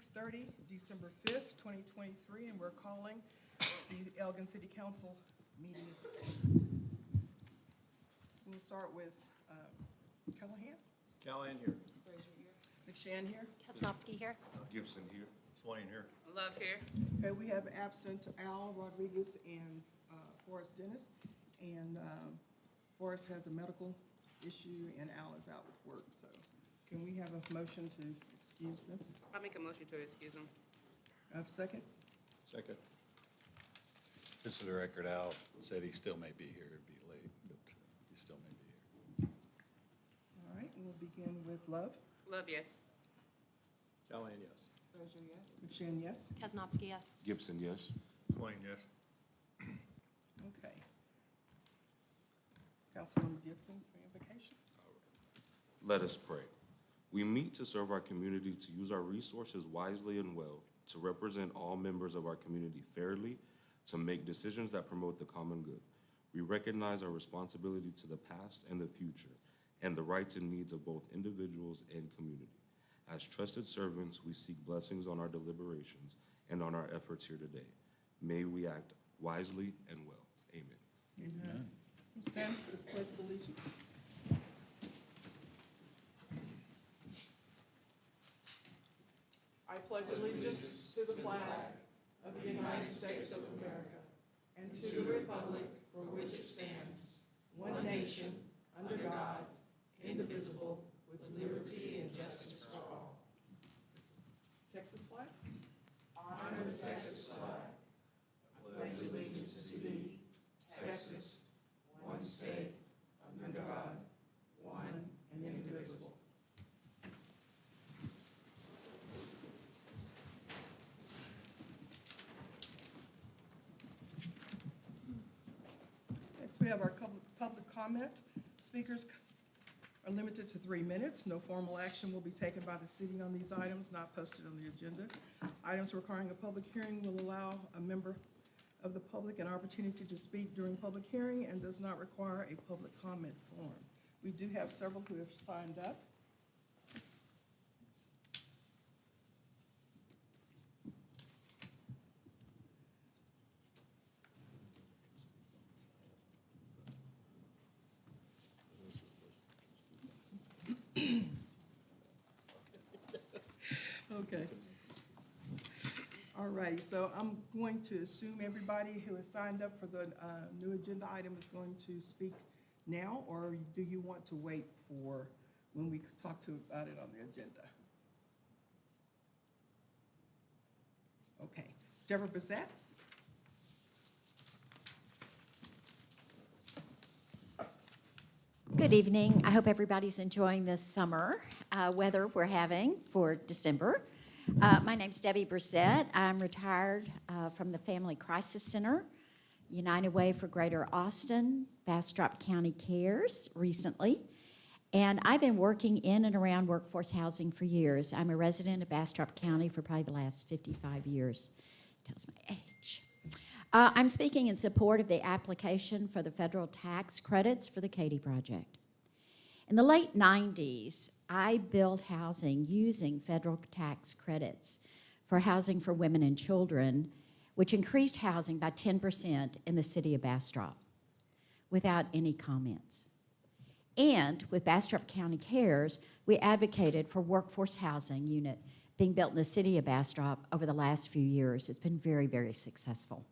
6:30, December 5th, 2023, and we're calling the Elgin City Council meeting. We'll start with Callahan. Callahan here. McShann here. Kasnovsky here. Gibson here. Swain here. Love here. Okay, we have absent Al Rodriguez and Forrest Dennis. And Forrest has a medical issue and Al is out with work. So can we have a motion to excuse them? I'll make a motion to excuse them. Second? Second. Just for the record, Al said he still may be here. It'd be late, but he still may be here. All right, we'll begin with Love. Love, yes. Callahan, yes. McShann, yes? Kasnovsky, yes. Gibson, yes. Swain, yes. Okay. Councilmember Gibson, for invocation. Let us pray. We meet to serve our community, to use our resources wisely and well, to represent all members of our community fairly, to make decisions that promote the common good. We recognize our responsibility to the past and the future, and the rights and needs of both individuals and community. As trusted servants, we seek blessings on our deliberations and on our efforts here today. May we act wisely and well. Amen. Amen. Stand for the Pledge of Allegiance. I pledge allegiance to the flag of the United States of America and to the republic for which it stands, one nation, under God, indivisible, with liberty and justice for all. Texas flag? Honor the Texas flag. I pledge allegiance to thee, Texas, one state, under God, one and indivisible. Next, we have our public comment. Speakers are limited to 3 minutes. No formal action will be taken by the city on these items not posted on the agenda. Items requiring a public hearing will allow a member of the public an opportunity to speak during public hearing and does not require a public comment form. We do have several who have signed up. Okay. All right, so I'm going to assume everybody who has signed up for the new agenda item is going to speak now, or do you want to wait for when we talk about it on the agenda? Okay. Deborah Bissett? Good evening. I hope everybody's enjoying this summer weather we're having for December. My name's Debbie Brissett. I'm retired from the Family Crisis Center, United Way for Greater Austin, Bastrop County Cares recently. And I've been working in and around workforce housing for years. I'm a resident of Bastrop County for probably the last 55 years. Tells my age. I'm speaking in support of the application for the federal tax credits for the Katy project. In the late 90s, I built housing using federal tax credits for housing for women and children, which increased housing by 10% in the city of Bastrop without any comments. And with Bastrop County Cares, we advocated for workforce housing unit being built in the city of Bastrop over the last few years. It's been very, very successful.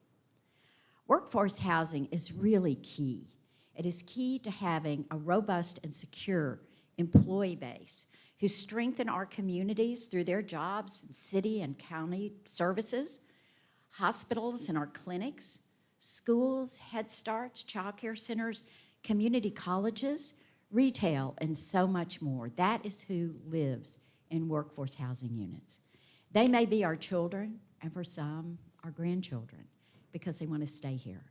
Workforce housing is really key. It is key to having a robust and secure employee base who strengthen our communities through their jobs in city and county services, hospitals and our clinics, schools, Head Starts, child care centers, community colleges, retail, and so much more. That is who lives in workforce housing units. They may be our children, and for some, our grandchildren, because they want to stay here.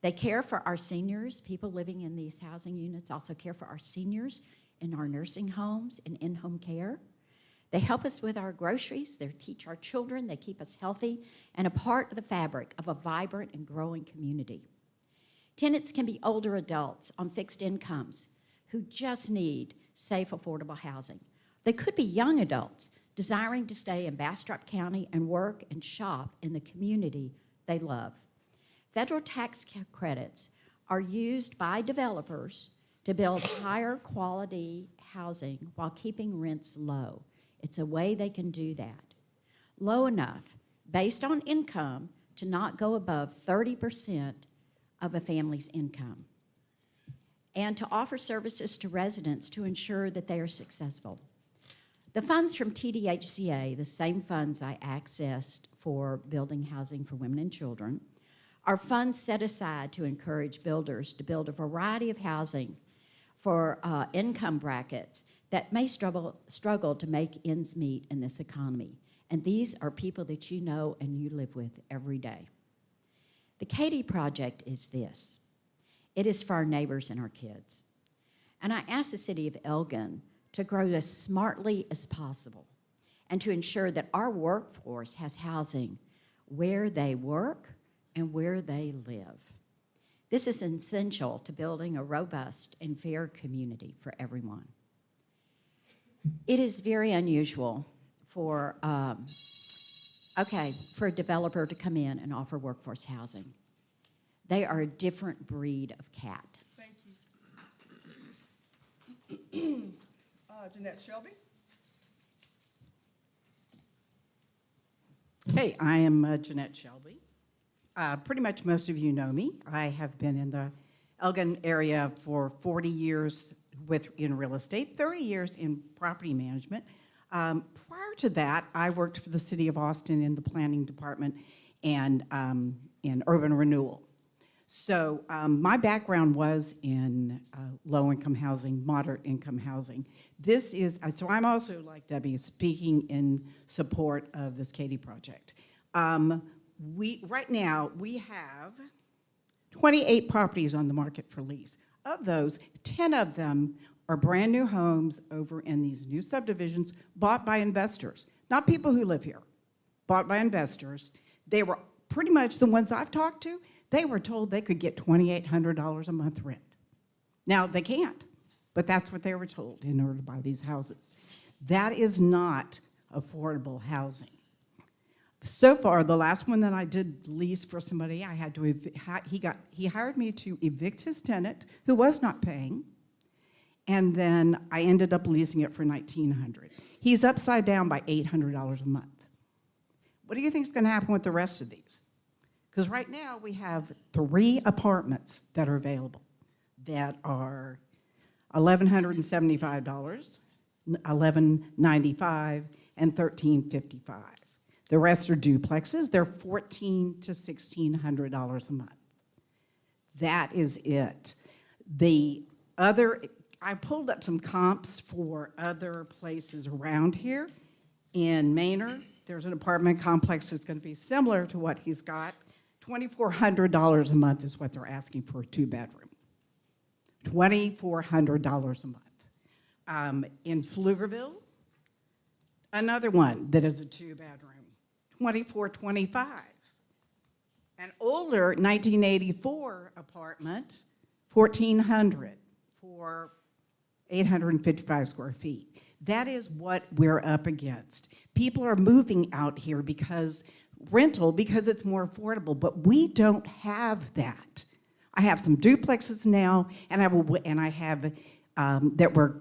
They care for our seniors. People living in these housing units also care for our seniors in our nursing homes and in-home care. They help us with our groceries. They teach our children. They keep us healthy and a part of the fabric of a vibrant and growing community. Tenants can be older adults on fixed incomes who just need safe, affordable housing. They could be young adults desiring to stay in Bastrop County and work and shop in the community they love. Federal tax credits are used by developers to build higher quality housing while keeping rents low. It's a way they can do that. Low enough, based on income, to not go above 30% of a family's income, and to offer services to residents to ensure that they are successful. The funds from TDHCA, the same funds I accessed for building housing for women and children, are funds set aside to encourage builders to build a variety of housing for income brackets that may struggle to make ends meet in this economy. And these are people that you know and you live with every day. The Katie Project is this. It is for our neighbors and our kids. And I asked the city of Elgin to grow as smartly as possible and to ensure that our workforce has housing where they work and where they live. This is essential to building a robust and fair community for everyone. It is very unusual for a developer to come in and offer workforce housing. They are a different breed of cat. Thank you. Jeanette Shelby? Hey, I am Jeanette Shelby. Pretty much most of you know me. I have been in the Elgin area for 40 years in real estate, 30 years in property management. Prior to that, I worked for the city of Austin in the planning department and in urban renewal. So my background was in low-income housing, moderate-income housing. So I'm also, like Debbie, speaking in support of this Katie Project. Right now, we have 28 properties on the market for lease. Of those, 10 of them are brand new homes over in these new subdivisions bought by investors, not people who live here, bought by investors. They were pretty much the ones I've talked to. They were told they could get $2,800 a month rent. Now, they can't, but that's what they were told in order to buy these houses. That is not affordable housing. So far, the last one that I did lease for somebody, I had to he hired me to evict his tenant who was not paying, and then I ended up leasing it for $1,900. He's upside down by $800 a month. What do you think is going to happen with the rest of these? Because right now we have 3 apartments that are available that are $1,175, $1,195, and $1,355. The rest are duplexes. They're $1,400 to $1,600 a month. That is it. I pulled up some comps for other places around here. In Manor, there's an apartment complex that's going to be similar to what he's got. $2,400 a month is what they're asking for a 2-bedroom. $2,400 a month. In Pflugerville, another one that is a 2-bedroom. $2,425. An older 1984 apartment, $1,400 for 855 square feet. That is what we're up against. People are moving out here because it's more affordable, but we don't have that. I have some duplexes now, and I have that we're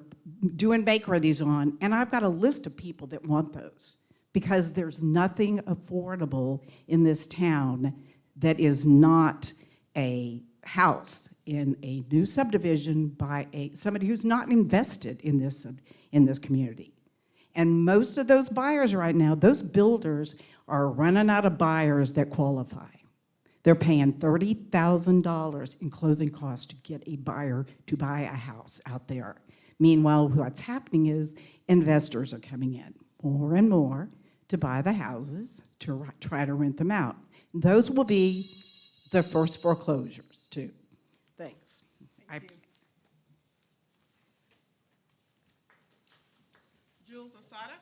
doing make-readies on, and I've got a list of people that want those, because there's nothing affordable in this town that is not a house in a new subdivision by somebody who's not invested in this community. And most of those buyers right now, those builders are running out of buyers that qualify. They're paying $30,000 in closing costs to get a buyer to buy a house out there. Meanwhile, what's happening is investors are coming in more and more to buy the houses, to try to rent them out. Those will be the first foreclosures, too. Thanks. Thank you. Jules Asada?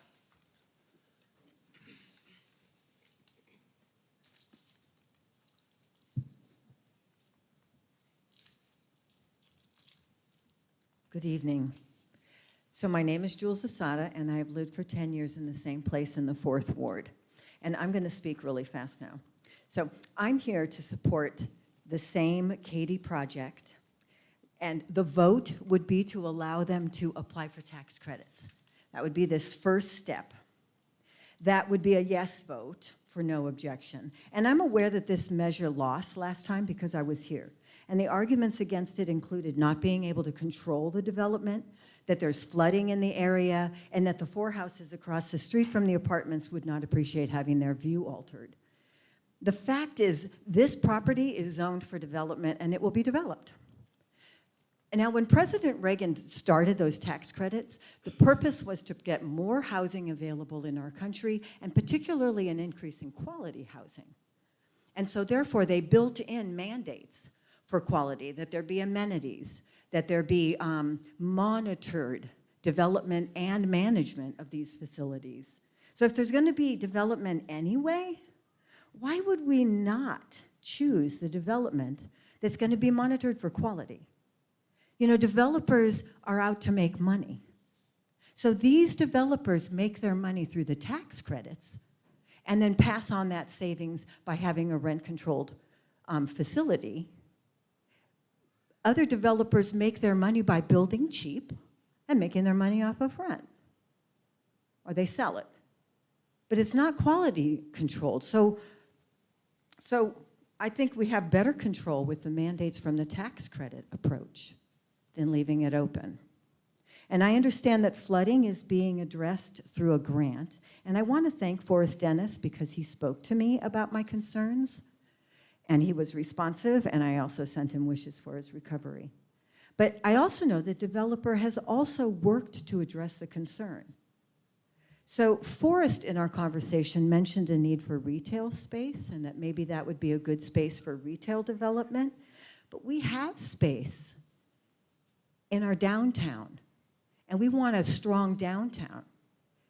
Good evening. So my name is Jules Asada, and I have lived for 10 years in the same place in the 4th Ward. And I'm going to speak really fast now. So I'm here to support the same Katie project, and the vote would be to allow them to apply for tax credits. That would be this first step. That would be a yes vote for no objection. And I'm aware that this measure lost last time because I was here. And the arguments against it included not being able to control the development, that there's flooding in the area, and that the 4 houses across the street from the apartments would not appreciate having their view altered. The fact is, this property is zoned for development, and it will be developed. And now, when President Reagan started those tax credits, the purpose was to get more housing available in our country, and particularly an increase in quality housing. And so, therefore, they built in mandates for quality, that there be amenities, that there be monitored development and management of these facilities. So if there's going to be development anyway, why would we not choose the development that's going to be monitored for quality? You know, developers are out to make money. So these developers make their money through the tax credits and then pass on that savings by having a rent-controlled facility. Other developers make their money by building cheap and making their money off of rent, or they sell it. But it's not quality controlled. So I think we have better control with the mandates from the tax credit approach than leaving it open. And I understand that flooding is being addressed through a grant. And I want to thank Forrest Dennis because he spoke to me about my concerns. And he was responsive, and I also sent him wishes for his recovery. But I also know the developer has also worked to address the concern. So Forrest, in our conversation, mentioned a need for retail space, and that maybe that would be a good space for retail development. But we have space in our downtown, and we want a strong downtown.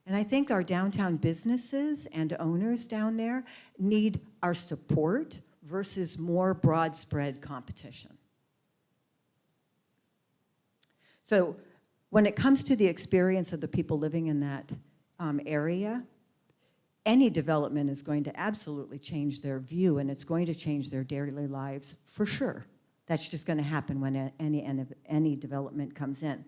And I think our downtown businesses and owners down there need our support versus more broad spread competition. So when it comes to the experience of the people living in that area, any development is going to absolutely change their view, and it's going to change their daily lives for sure. That's just going to happen when any development comes in.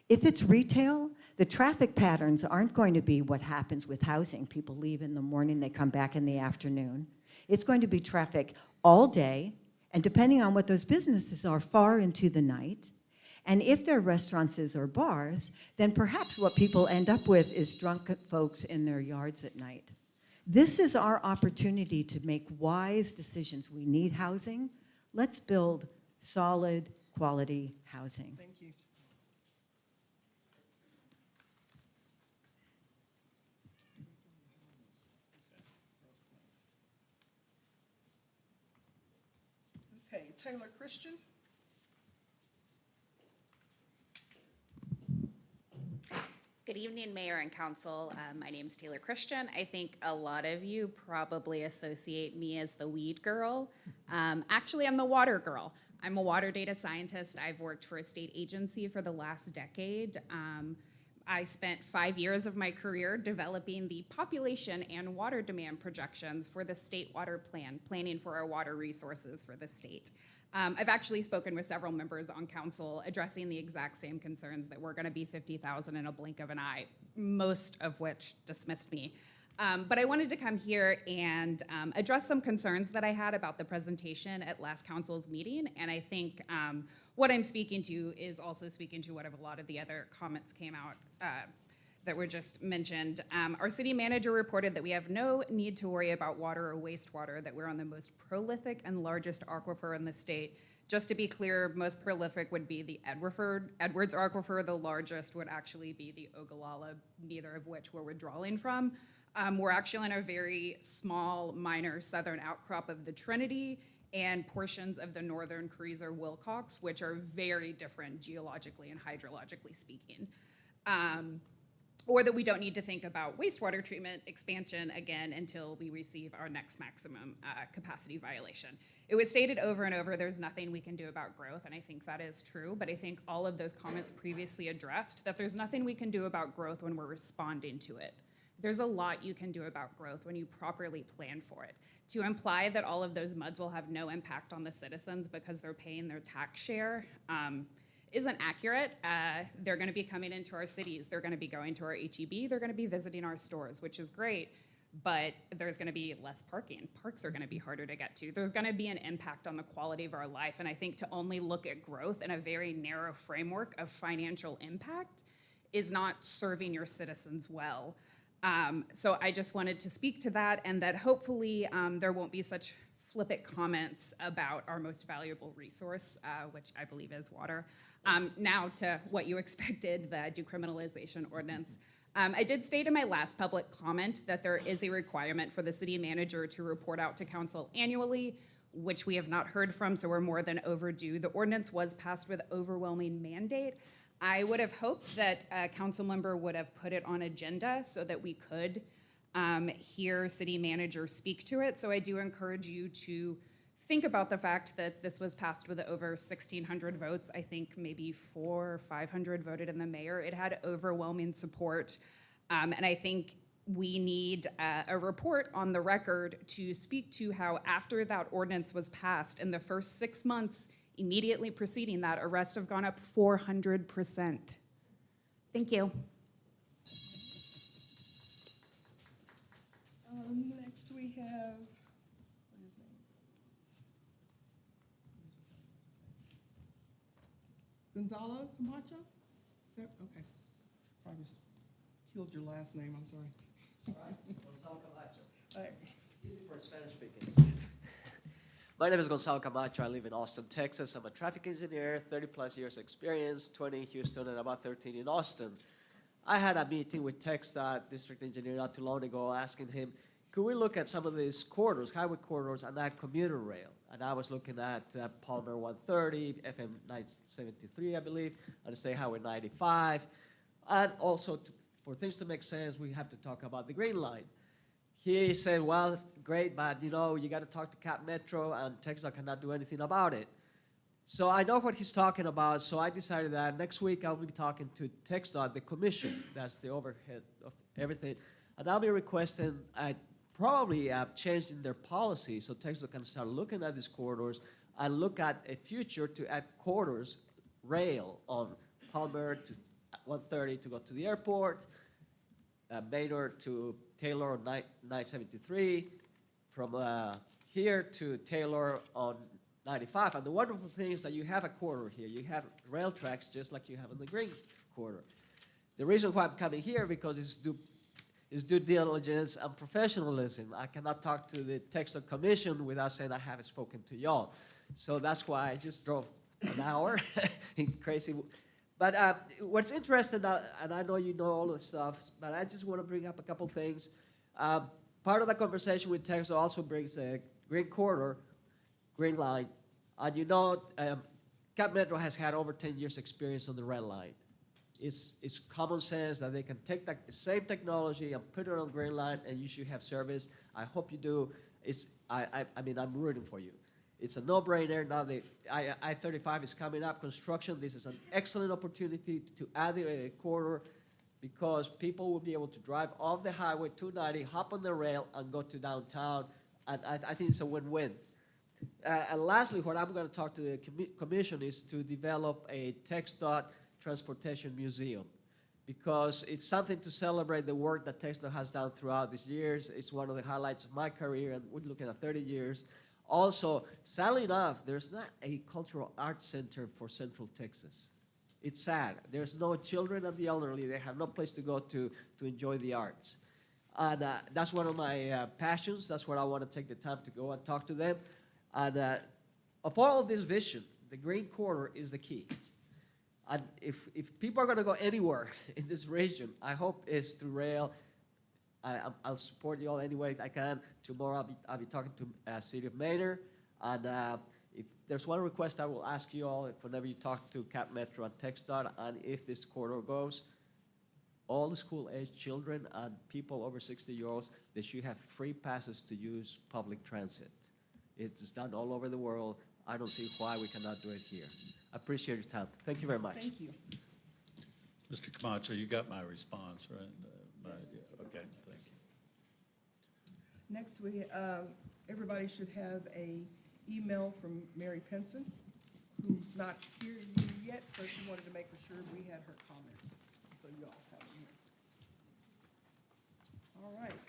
If it's retail, the traffic patterns aren't going to be what happens with housing. People leave in the morning, they come back in the afternoon. It's going to be traffic all day, and depending on what those businesses are, far into the night. And if they're restaurants or bars, then perhaps what people end up with is drunk folks in their yards at night. This is our opportunity to make wise decisions. We need housing. Let's build solid, quality housing. Thank you. Okay, Taylor Christian. Good evening, Mayor and Council. My name is Taylor Christian. I think a lot of you probably associate me as the weed girl. Actually, I'm the water girl. I'm a water data scientist. I've worked for a state agency for the last decade. I spent 5 years of my career developing the population and water demand projections for the state water plan, planning for our water resources for the state. I've actually spoken with several members on council addressing the exact same concerns that we're gonna be 50,000 in a blink of an eye, most of which dismissed me. But I wanted to come here and address some concerns that I had about the presentation at last council's meeting, and I think what I'm speaking to is also speaking to what a lot of the other comments came out that were just mentioned. Our city manager reported that we have no need to worry about water or wastewater, that we're on the most prolific and largest aquifer in the state. Just to be clear, most prolific would be the Edwards Aquifer. The largest would actually be the Ogallala, neither of which we're withdrawing from. We're actually in a very small, minor southern outcrop of the Trinity and portions of the northern Carrizo Wilcox, which are very different geologically and hydrologically speaking. Or that we don't need to think about wastewater treatment expansion again until we receive our next maximum capacity violation. It was stated over and over, there's nothing we can do about growth, and I think that is true, but I think all of those comments previously addressed that there's nothing we can do about growth when we're responding to it. There's a lot you can do about growth when you properly plan for it. To imply that all of those MUDs will have no impact on the citizens because they're paying their tax share isn't accurate. They're gonna be coming into our cities, they're gonna be going to our HEB, they're gonna be visiting our stores, which is great, but there's gonna be less parking. Parks are gonna be harder to get to. There's gonna be an impact on the quality of our life, and I think to only look at growth in a very narrow framework of financial impact is not serving your citizens well. So I just wanted to speak to that, and that hopefully there won't be such flippant comments about our most valuable resource, which I believe is water. Now to what you expected, the decriminalization ordinance. I did state in my last public comment that there is a requirement for the city manager to report out to council annually, which we have not heard from, so we're more than overdue. The ordinance was passed with overwhelming mandate. I would have hoped that a council member would have put it on agenda so that we could hear city manager speak to it. So I do encourage you to think about the fact that this was passed with over 1,600 votes. I think maybe 400 or 500 voted in the mayor. It had overwhelming support. And I think we need a report on the record to speak to how after that ordinance was passed, in the first 6 months immediately preceding that, arrests have gone up 400%. Thank you. Next we have, what is his name? Gonzalo Camacho? Is that, okay. Probably killed your last name, I'm sorry. It's all right. Gonzalo Camacho. All right. Easy for Spanish speakers. My name is Gonzalo Camacho. I live in Austin, Texas. I'm a traffic engineer, 30 plus years experience, 20 in Houston and about 13 in Austin. I had a meeting with TxDOT district engineer not too long ago asking him, could we look at some of these corridors, highway corridors, and add commuter rail? And I was looking at Palmer 130, FM 973, I believe, and State Highway 95. And also, for things to make sense, we have to talk about the Green Line. He said, well, great, but you know, you got to talk to Cap Metro, and TxDOT cannot do anything about it. So I know what he's talking about, so I decided that next week I'll be talking to TxDOT, the commission, that's the overhead of everything, and I'll be requesting probably changing their policy so TxDOT can start looking at these corridors and look at a future to add corridors, rail on Palmer to 130 to go to the airport, Maynard to Taylor on 973, from here to Taylor on 95. And the wonderful thing is that you have a corridor here. You have rail tracks just like you have in the Green Corridor. The reason why I'm coming here because it's due diligence and professionalism. I cannot talk to the TxDOT Commission without saying I haven't spoken to y'all. So that's why I just drove an hour in crazy. But what's interesting, and I know you know all this stuff, but I just want to bring up a couple things. Part of the conversation with TxDOT also brings a Green Corridor, Green Line, and you know, Cap Metro has had over 10 years experience on the red line. It's common sense that they can take the same technology and put it on Green Line and you should have service. I hope you do. I mean, I'm rooting for you. It's a no-brainer. Now the I-35 is coming up, construction. This is an excellent opportunity to add a corridor because people will be able to drive off the highway 290, hop on the rail, and go to downtown. And I think it's a win-win. And lastly, what I'm going to talk to the commission is to develop a TxDOT transportation museum because it's something to celebrate the work that TxDOT has done throughout these years. It's one of the highlights of my career, and we're looking at 30 years. Also, sadly enough, there's not a cultural arts center for Central Texas. It's sad. There's no children and the elderly. They have no place to go to enjoy the arts. And that's one of my passions. That's what I want to take the time to go and talk to them. And of all of this vision, the Green Corridor is the key. And if people are going to go anywhere in this region, I hope it's through rail. I'll support you all any way I can. Tomorrow I'll be talking to City of Maynard. And if there's one request I will ask you all, whenever you talk to Cap Metro and TxDOT, and if this corridor goes, all the school-age children and people over 60 years olds, they should have free passes to use public transit. It's done all over the world. I don't see why we cannot do it here. I appreciate your time. Thank you very much. Thank you. Mr. Camacho, you got my response, right? Yeah, okay, thank you. Next, everybody should have a email from Mary Pinson, who's not here yet, so she wanted to make sure we had her comments. So you all have them here. All right.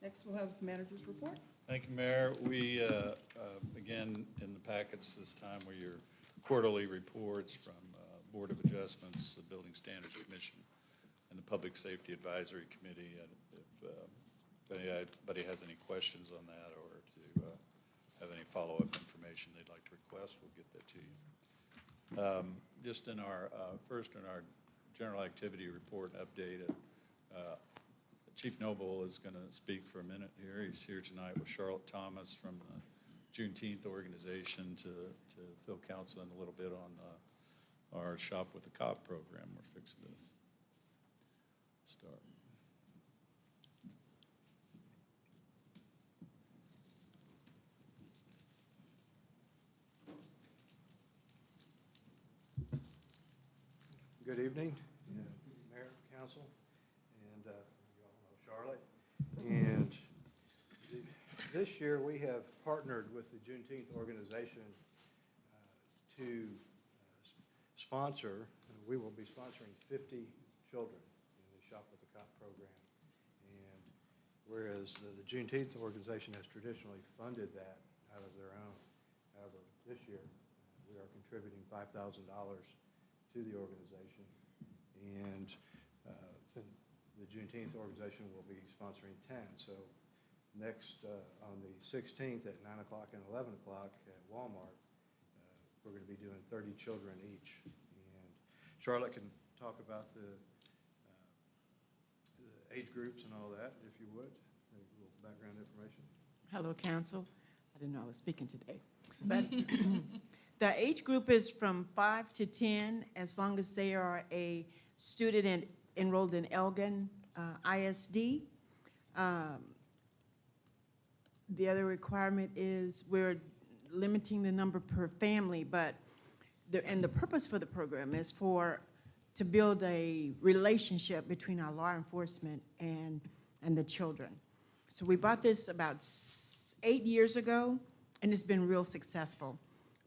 Next, we'll have manager's report. Thank you, Mayor. We, again, in the packets this time were your quarterly reports from Board of Adjustments, the Building Standards Commission, and the Public Safety Advisory Committee. And if anybody has any questions on that or to have any follow-up information they'd like to request, we'll get that to you. Just in our, first in our general activity report update, Chief Noble is going to speak for a minute here. He's here tonight with Charlotte Thomas from the Juneteenth organization to fill counsel in a little bit on our Shop with the Cop program we're fixing to start. Good evening, Mayor, Council, and you all know Charlotte. And this year we have partnered with the Juneteenth organization to sponsor, we will be sponsoring 50 children in the Shop with the Cop program. And whereas the Juneteenth organization has traditionally funded that out of their own, however, this year we are contributing $5,000 to the organization, and the Juneteenth organization will be sponsoring 10. So next on the 16th at 9 o'clock and 11 o'clock at Walmart, we're going to be doing 30 children each. And Charlotte can talk about the age groups and all that, if you would, a little background information. Hello, council. I didn't know I was speaking today. But the age group is from 5 to 10, as long as they are a student enrolled in Elgin ISD. The other requirement is we're limiting the number per family, but the purpose for the program is to build a relationship between our law enforcement and the children. So we bought this about 8 years ago, and it's been real successful.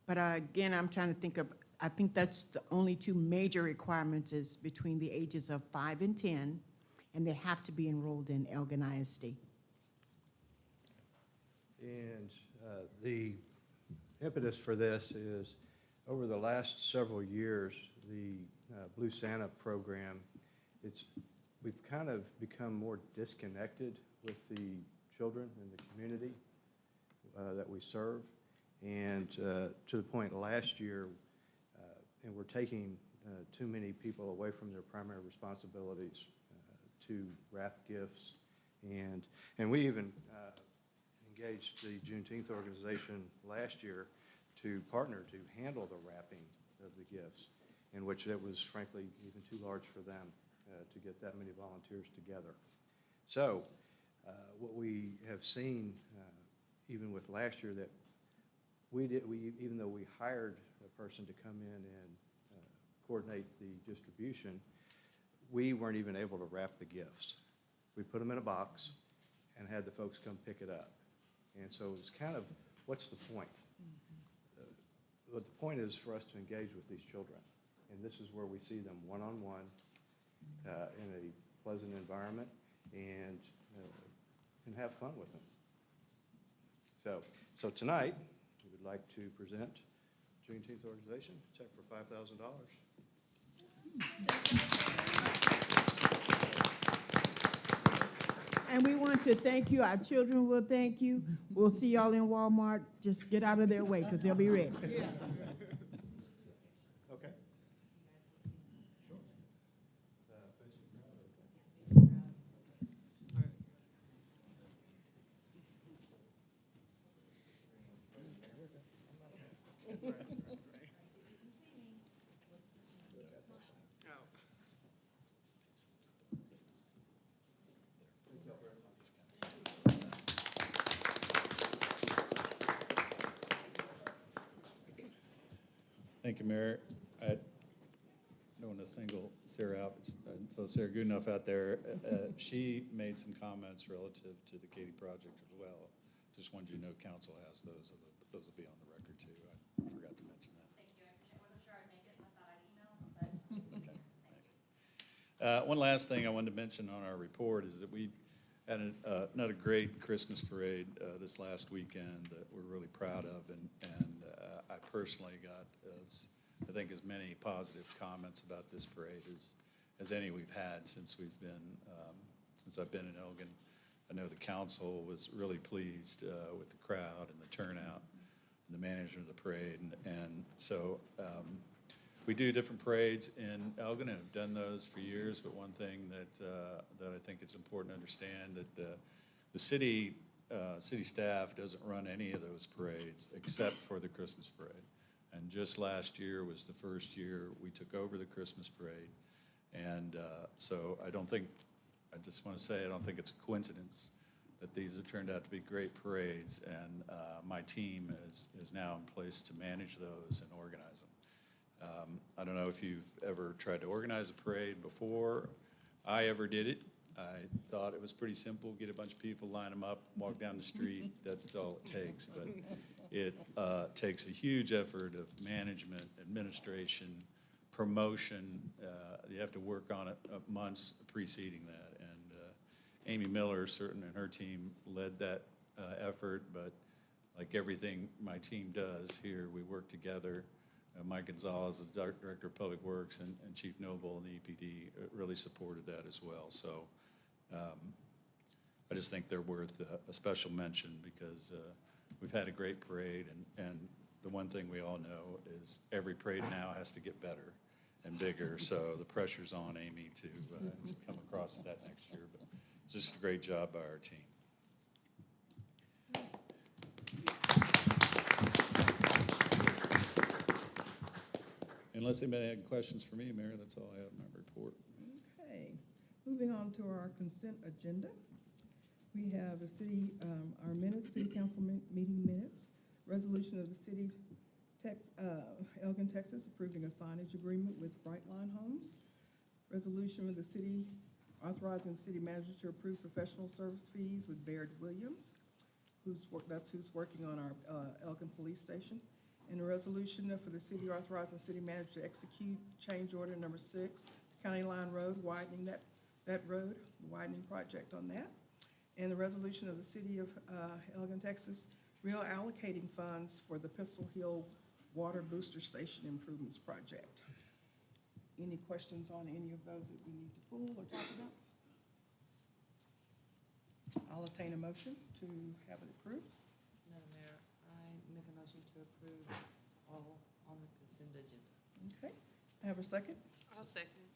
But again, I'm trying to think of, I think that's the only two major requirements is between the ages of 5 and 10, and they have to be enrolled in Elgin ISD. And the impetus for this is over the last several years, the Blue Santa program, we've kind of become more disconnected with the children in the community that we serve. And to the point last year, and we're taking too many people away from their primary responsibilities to wrap gifts. And we even engaged the Juneteenth organization last year to partner to handle the wrapping of the gifts, in which it was frankly even too large for them to get that many volunteers together. So what we have seen, even with last year, that even though we hired a person to come in and coordinate the distribution, we weren't even able to wrap the gifts. We put them in a box and had the folks come pick it up. And so it's kind of, what's the point? But the point is for us to engage with these children. And this is where we see them one-on-one in a pleasant environment and have fun with them. So tonight, we would like to present Juneteenth organization, check for $5,000. And we want to thank you. Our children will thank you. We'll see y'all in Walmart. Just get out of their way because they'll be ready. Okay. you, Mayor. I don't want to single Sarah out, but until Sarah Goodenough out there, she made some comments relative to the Katy project as well. Just wanted you to know council has those. Those will be on the record too. I forgot to mention that. Thank you. I wasn't sure I'd make it. I thought I'd email, but Okay, thanks. One last thing I wanted to mention on our report is that we had another great Christmas parade this last weekend that we're really proud of, and I personally got, I think, as many positive comments about this parade as any we've had since since I've been in Elgin. I know the council was really pleased with the crowd and the turnout and the management of the parade, and so we do different parades in Elgin and have done those for years, but one thing that I think it's important to understand that the city staff doesn't run any of those parades except for the Christmas parade. And just last year was the first year we took over the Christmas parade. And so I just want to say, I don't think it's a coincidence that these have turned out to be great parades, and my team is now in place to manage those and organize them. I don't know if you've ever tried to organize a parade before. I ever did it. I thought it was pretty simple, get a bunch of people, line them up, walk down the street, that's all it takes. But it takes a huge effort of management, administration, promotion. You have to work on it months preceding that. And Amy Miller, certainly, and her team led that effort, but like everything my team does here, we work together. Mike Gonzalez, the Director of Public Works, and Chief Noble and the EPD really supported that as well. So I just think they're worth a special mention because we've had a great parade, and the one thing we all know is every parade now has to get better and bigger. So the pressure's on Amy to come across that next year. But it's just a great job by our team. Unless anybody had questions for me, Mayor, that's all I have in my report. Okay, moving on to our consent agenda. We have our minutes, city council meeting minutes, resolution of the city, Elgin, Texas, approving a signage agreement with Brightline Homes, resolution of the city authorizing the city manager to approve professional service fees with Baird Williams, who's working on our Elgin Police Station, and a resolution for the city authorizing the city manager to execute change order number 6, County Line Road, widening that road, the widening project on that. And the resolution of the city of Elgin, Texas, reallocating funds for the Pistol Hill Water Booster Station Improvements Project. Any questions on any of those that we need to pull or talk about? I'll obtain a motion to have it approved. Madam Mayor, I make a motion to approve all on the consent agenda. Okay, I have a second. I'll second.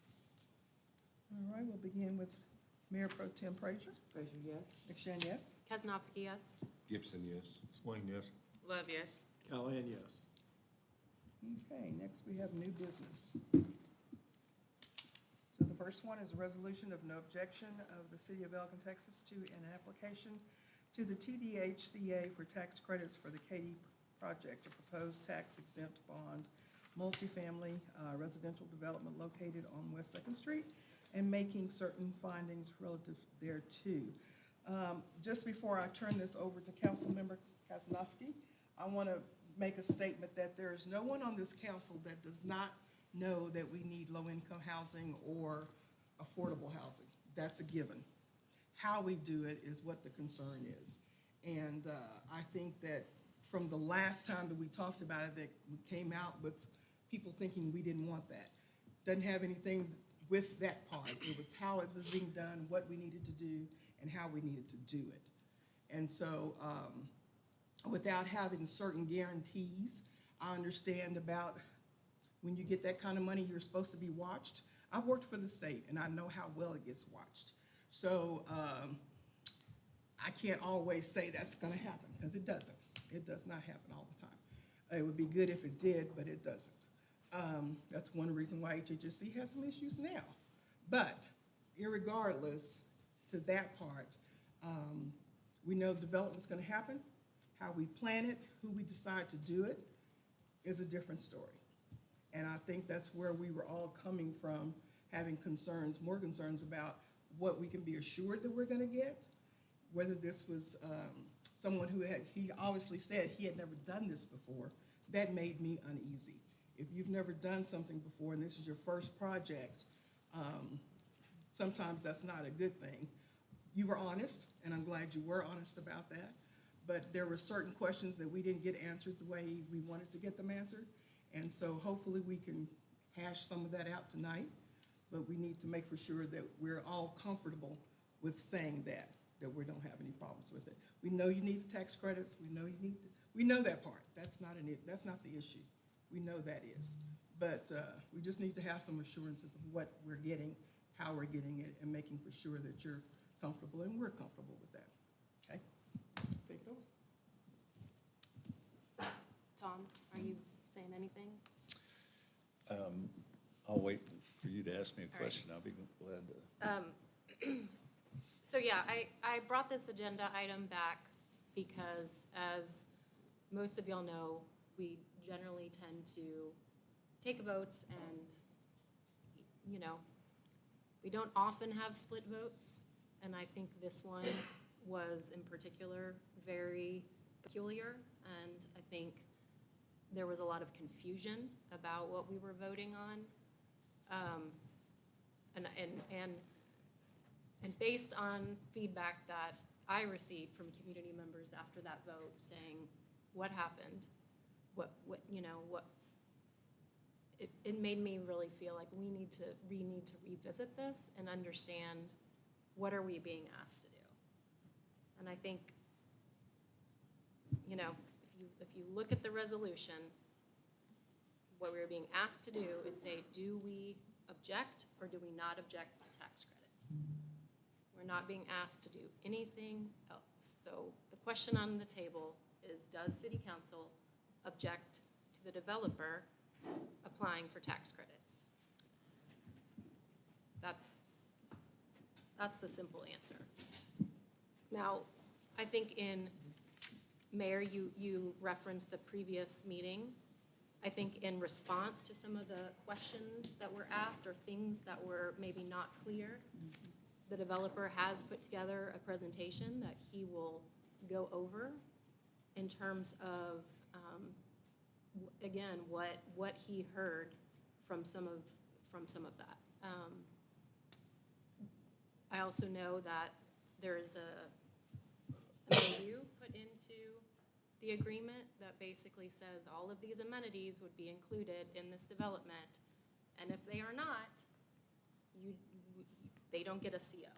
All right, we'll begin with Mayor Pro Tem Frazier. Frazier, yes. McShane, yes. Kaznowski, yes. Gibson, yes. Swain, yes. Love, yes. Callahan, yes. Okay, next we have new business. So the first one is a resolution of no objection of the city of Elgin, Texas to an application to the TDHCA for tax credits for the Katy project, a proposed tax exempt bond multifamily residential development located on West 2nd Street, and making certain findings relative thereto. Just before I turn this over to Councilmember Kaznowski, I want to make a statement that there is no one on this council that does not know that we need low-income housing or affordable housing. That's a given. How we do it is what the concern is. And I think that from the last time that we talked about it, that we came out with people thinking we didn't want that. Doesn't have anything with that part. It was how it was being done, what we needed to do, and how we needed to do it. And so without having certain guarantees, I understand about when you get that kind of money, you're supposed to be watched. I've worked for the state, and I know how well it gets watched. So I can't always say that's going to happen, because it doesn't. It does not happen all the time. It would be good if it did, but it doesn't. That's one reason why HHSC has some issues now. But irregardless to that part, we know development's going to happen. How we plan it, who we decide to do it is a different story. And I think that's where we were all coming from, having concerns, more concerns about what we can be assured that we're gonna get, whether this was someone who he obviously said he had never done this before. That made me uneasy. If you've never done something before and this is your first project, sometimes that's not a good thing. You were honest, and I'm glad you were honest about that, but there were certain questions that we didn't get answered the way we wanted to get them answered, and so hopefully we can hash some of that out tonight, but we need to make for sure that we're all comfortable with saying that we don't have any problems with it. We know you need the tax credits, we know that part, that's not the issue. We know that is, but we just need to have some assurances of what we're getting, how we're getting it, and making for sure that you're comfortable and we're comfortable with that. Okay? Take it over. Tom, are you saying anything? I'll wait for you to ask me a All right. question. I'll be glad to. So yeah, I brought this agenda item back because, as most of y'all know, we generally tend to take votes and, you know, we don't often have split votes. And I think this one was in particular very peculiar. And I think there was a lot of confusion about what we were voting on. And based on feedback that I received from community members after that vote saying, what happened? It made me really feel like we need to revisit this and understand what are we being asked to do. And I think, you know, if you look at the resolution, what we're being asked to do is say, do we object or do we not object to tax credits? We're not being asked to do anything else. So the question on the table is, does City Council object to the developer applying for tax credits? That's the simple answer. Now, I think Mayor, you referenced the previous meeting. I think in response to some of the questions that were asked or things that were maybe not clear, the developer has put together a presentation that he will go over in terms of, again, what he heard from some of that. I also know that there is an MOU put into the agreement that basically says all of these amenities would be included in this development, and if they are not, they don't get a CO,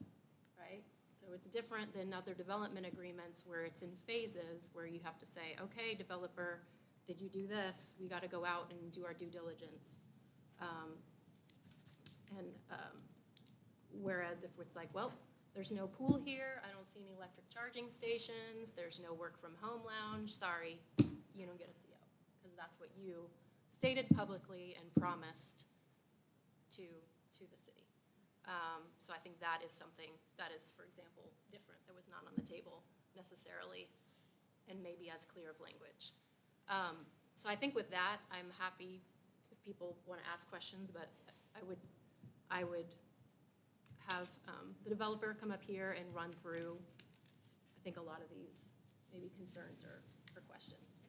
right? So it's different than other development agreements where it's in phases where you have to say, okay, developer, did you do this? We got to go out and do our due diligence. Whereas if it's like, well, there's no pool here, I don't see any electric charging stations, there's no work from home lounge, sorry, you don't get a CO, because that's what you stated publicly and promised to the city. So I think that is something that is, for example, different, that was not on the table necessarily, and maybe as clear of language. So I think with that, I'm happy if people want to ask questions, but I would have the developer come up here and run through, I think, a lot of these maybe concerns or questions.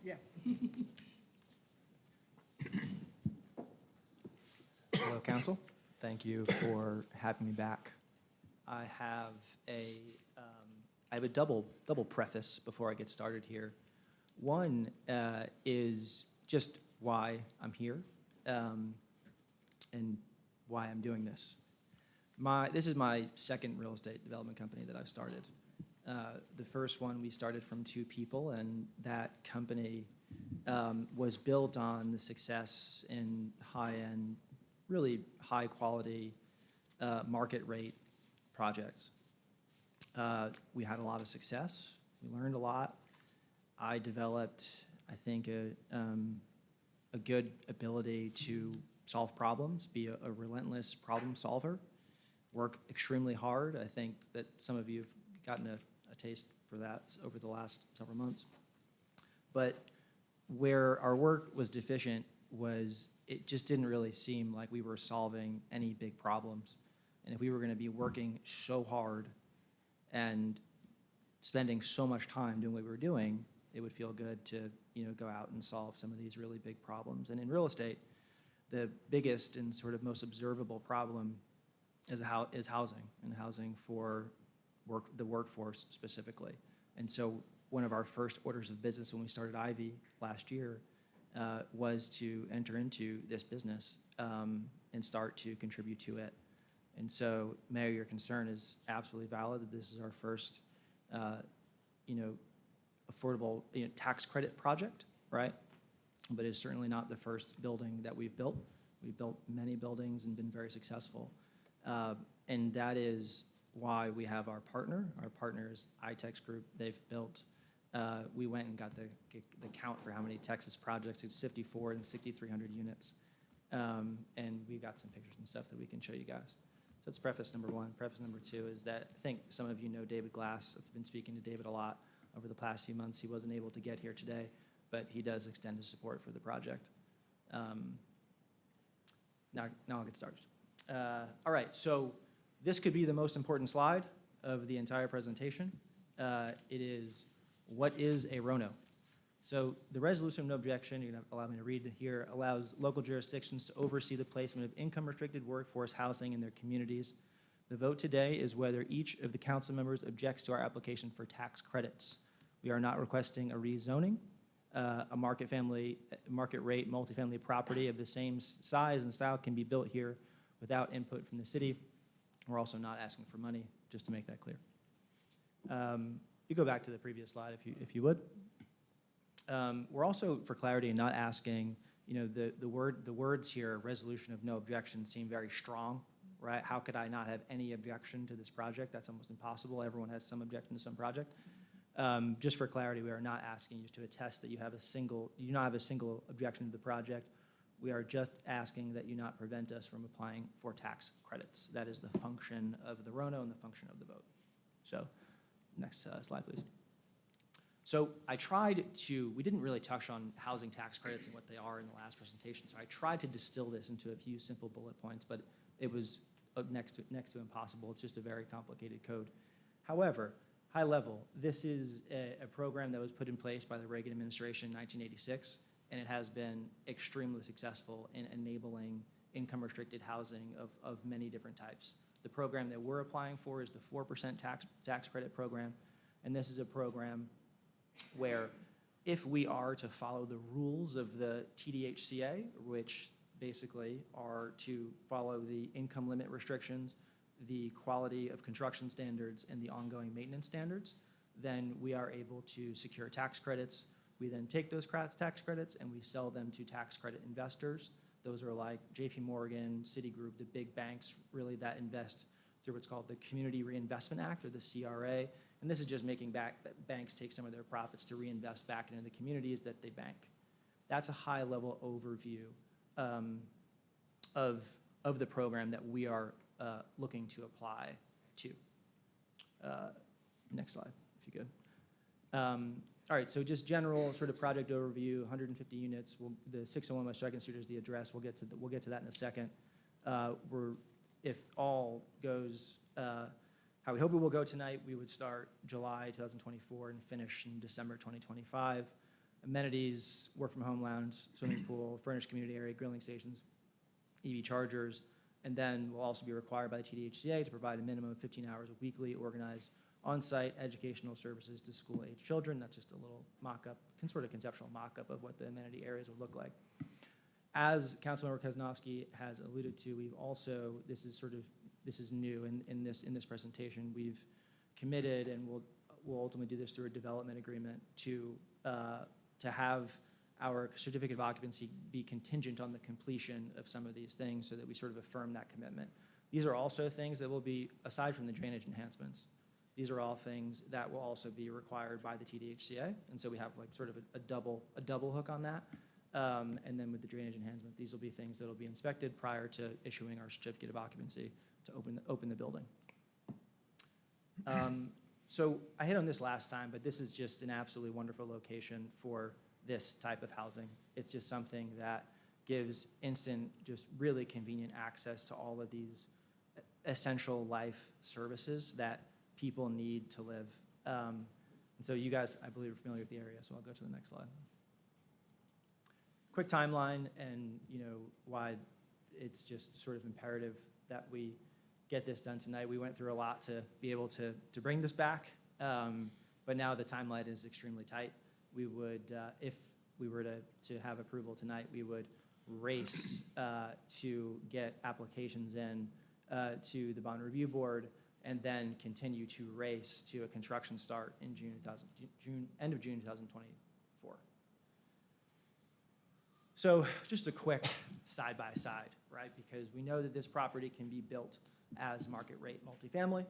Yeah. Hello, Council. Thank you for having me back. I have a double preface before I get started here. One is just why I'm here and why I'm doing this. This is my second real estate development company that I've started. The first one we started from 2 people, and that company was built on the success in high-end, really high-quality market rate projects. We had a lot of success. We learned a lot. I developed, I think, a good ability to solve problems, be a relentless problem solver, work extremely hard. I think that some of you have gotten a taste for that over the last several months. But where our work was deficient was it just didn't really seem like we were solving any big problems. And if we were going to be working so hard and spending so much time doing what we were doing, it would feel good to, go out and solve some of these really big problems. And in real estate, the biggest and sort of most observable problem is housing, and housing for the workforce specifically. And so one of our first orders of business when we started Ivy last year was to enter into this business and start to contribute to it. And so, Mayor, your concern is absolutely valid. This is our first, affordable tax credit project, right? But it's certainly not the first building that we've built. We've built many buildings and been very successful. And that is why we have our partner. Our partner is iTex Group. They've built, we went and got the count for how many Texas projects. It's 54 and 6,300 units. And we got some pictures and stuff that we can show you guys. So that's preface number one. Preface number two is that I think some of you know David Glass. I've been speaking to David a lot over the past few months. He wasn't able to get here today, but he does extend his support for the project. Now I'll get started. All right, so this could be the most important slide of the entire presentation. It is, what is a RONO? So the resolution of no objection, you're going to allow me to read it here, allows local jurisdictions to oversee the placement of income-restricted workforce housing in their communities. The vote today is whether each of the council members objects to our application for tax credits. We are not requesting a rezoning. A market rate multifamily property of the same size and style can be built here without input from the city. We're also not asking for money, just to make that clear. You go back to the previous slide if you would. We're also, for clarity, not asking, the words here, resolution of no objection, seem very strong, right? How could I not have any objection to this project? That's almost impossible. Everyone has some objection to some project. Just for clarity, we are not asking you to attest that you do not have a single objection to the project. We are just asking that you not prevent us from applying for tax credits. That is the function of the RONO and the function of the vote. So, next slide, please. So we didn't really touch on housing tax credits and what they are in the last presentation, so I tried to distill this into a few simple bullet points, but it was next to impossible. It's just a very complicated code. However, high level, this is a program that was put in place by the Reagan administration in 1986, and it has been extremely successful in enabling income-restricted housing of many different types. The program that we're applying for is the 4% tax credit program, and this is a program where if we are to follow the rules of the TDHCA, which basically are to follow the income limit restrictions, the quality of construction standards, and the ongoing maintenance standards, then we are able to secure tax credits. We then take those tax credits and we sell them to tax credit investors. Those are like JP Morgan, Citigroup, the big banks really that invest through what's called the Community Reinvestment Act, or the CRA. And this is just making banks take some of their profits to reinvest back into the communities that they bank. That's a high-level overview of the program that we are looking to apply to. Next slide, if you could. All right, so just general sort of project overview, 150 units. The 601 West Second Street is the address. We'll get to that in a second. If all goes how we hope it will go tonight, we would start July 2024 and finish in December 2025. Amenities, work from home lounge, swimming pool, furnished community area, grilling stations, EV chargers, and then we'll also be required by the TDHCA to provide a minimum of 15 hours of weekly organized on-site educational services to school-age children. That's just a little mock-up, sort of conceptual mock-up of what the amenity areas would look like. As Councilmember Koznovsky has alluded to, we've also, this is new in this presentation, we've committed, and we'll ultimately do this through a development agreement, to have our certificate of occupancy be contingent on the completion of some of these things, so that we sort of affirm that commitment. These are also things that will be, aside from the drainage enhancements, these are all things that will also be required by the TDHCA, and so we have like sort of a double hook on that. And then with the drainage enhancement, these will be things that will be inspected prior to issuing our certificate of occupancy to open the building. So I hit on this last time, but this is just an absolutely wonderful location for this type of housing. It's just something that gives instant, just really convenient access to all of these essential life services that people need to live. And so you guys, I believe, are familiar with the area, so I'll go to the next slide. Quick timeline and why it's just sort of imperative that we get this done tonight. We went through a lot to be able to bring this back, but now the timeline is extremely tight. We would, if we were to have approval tonight, we would race to get applications in to the Bond Review Board, and then continue to race to a construction start in end of June 2024. So just a quick side-by-side, right? Because we know that this property can be built as market rate multifamily.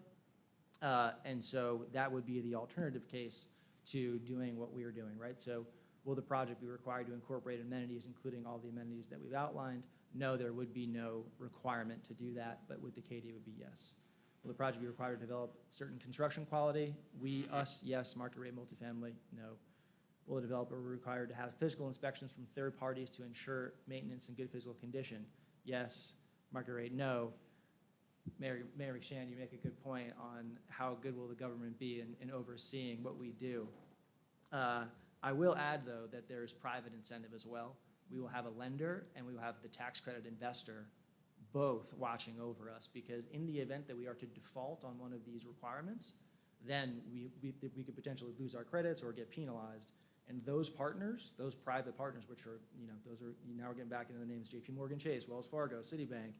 And so that would be the alternative case to doing what we are doing, right? So will the project be required to incorporate amenities, including all the amenities that we've outlined? No, there would be no requirement to do that, but with the KD it would be yes. Will the project be required to develop certain construction quality? Yes. Market rate multifamily, no. Will the developer be required to have physical inspections from third parties to ensure maintenance and good physical condition? Yes. Market rate, no. Mayor McShann, you make a good point on how good will the government be in overseeing what we do. I will add, though, that there's private incentive as well. We will have a lender and we will have the tax credit investor both watching over us, because in the event that we are to default on one of these requirements, then we could potentially lose our credits or get penalized. And those partners, those private partners, which are, those are, now we're getting back into the names, JP Morgan Chase, Wells Fargo, Citibank,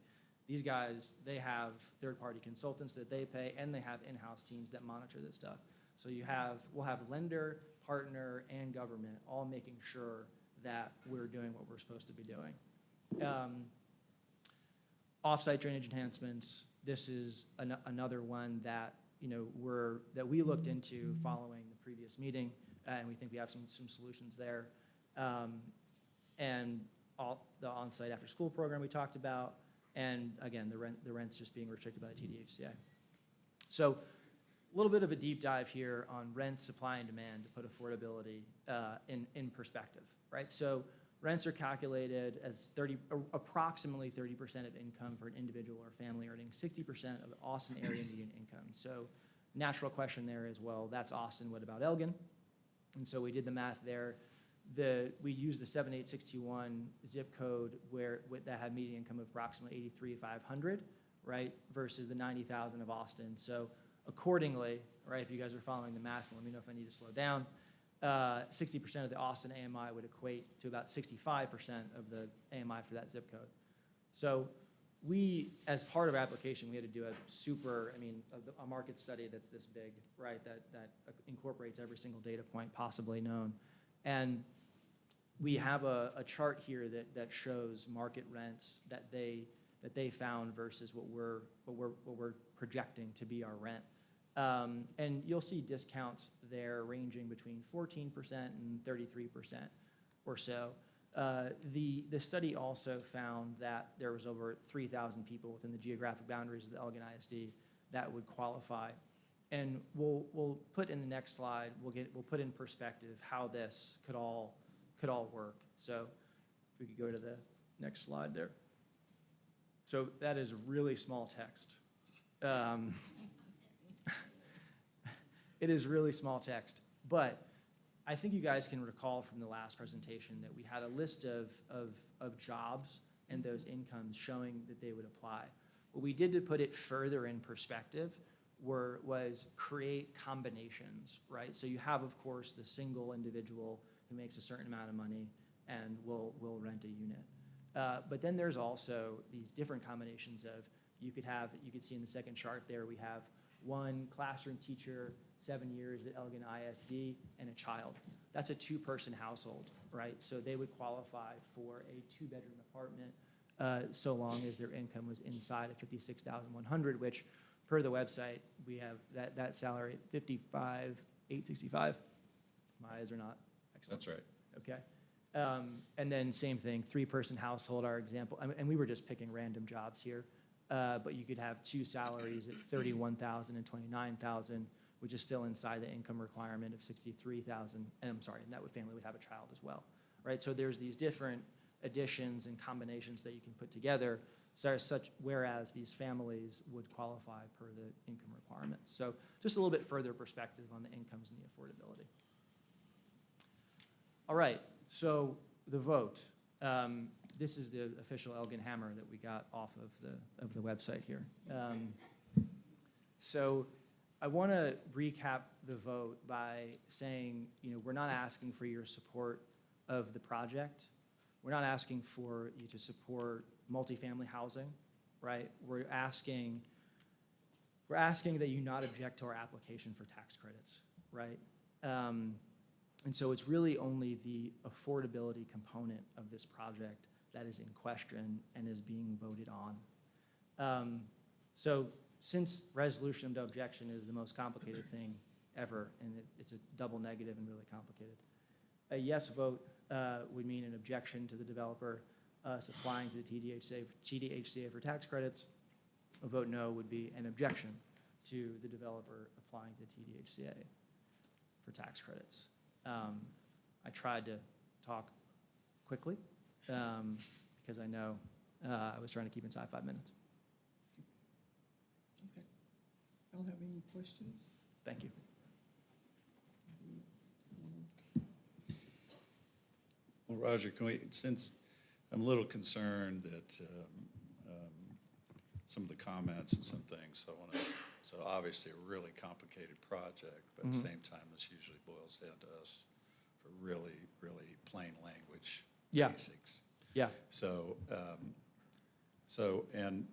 these guys, they have third-party consultants that they pay, and they have in-house teams that monitor this stuff. So we'll have lender, partner, and government all making sure that we're doing what we're supposed to be doing. Off-site drainage enhancements, this is another one that, that we looked into following the previous meeting, and we think we have some solutions there. And the on-site after-school program we talked about, and again, the rent's just being restricted by the TDHCA. So a little bit of a deep dive here on rent, supply, and demand to put affordability in perspective, right? So rents are calculated as approximately 30% of income for an individual or family earning 60% of the Austin area median income. So natural question there as well, that's Austin, what about Elgin? And so we did the math there. We used the 78621 zip code that had median income of approximately 83,500, right, versus the 90,000 of Austin. So accordingly, right, if you guys are following the math, let me know if I need to slow down. 60% of the Austin AMI would equate to about 65% of the AMI for that zip code. So we, as part of our application, we had to do a market study that's this big, right, that incorporates every single data point possibly known. And we have a chart here that shows market rents that they found versus what we're projecting to be our rent. And you'll see discounts there ranging between 14% and 33% or so. The study also found that there was over 3,000 people within the geographic boundaries of the Elgin ISD that would qualify. And we'll put in the next slide, we'll put in perspective how this could all work. So if we could go to the next slide there. So that is really small text. It is really small text, but I think you guys can recall from the last presentation that we had a list of jobs and those incomes showing that they would apply. What we did to put it further in perspective was create combinations, right? So you have, of course, the single individual who makes a certain amount of money and will rent a unit. But then there's also these different combinations of, you could see in the second chart there, we have one classroom teacher, 7 years at Elgin ISD, and a child. That's a two-person household, right? So they would qualify for a two-bedroom apartment so long as their income was inside of $56,100, which per the website, we have that salary at $55,865. My eyes are not excellent. That's right. Okay. And then same thing, three-person household, our example, and we were just picking random jobs here, but you could have two salaries at $31,000 and $29,000, which is still inside the income requirement of 63,000. And I'm sorry, and that family would have a child as well, right? So there's these different additions and combinations that you can put together, whereas these families would qualify per the income requirements. So just a little bit further perspective on the incomes and the affordability. All right, so the vote. This is the official Elgin hammer that we got off of the website here. So I want to recap the vote by saying, we're not asking for your support of the project. We're not asking for you to support multifamily housing, right? We're asking that you not object to our application for tax credits, right? And so it's really only the affordability component of this project that is in question and is being voted on. So since resolution of no objection is the most complicated thing ever, and it's a double negative and really complicated, a yes vote would mean an objection to the developer applying to the TDHCA for tax credits. A vote no would be an objection to the developer applying to TDHCA for tax credits. I tried to talk quickly because I know I was trying to keep inside 5 minutes. Okay. I don't have any questions. Thank you. Well, Roger, since I'm a little concerned that some of the comments and some things, so obviously a really complicated project, but at the same time, this usually boils down to us for really, really plain language basics. Yeah. So, and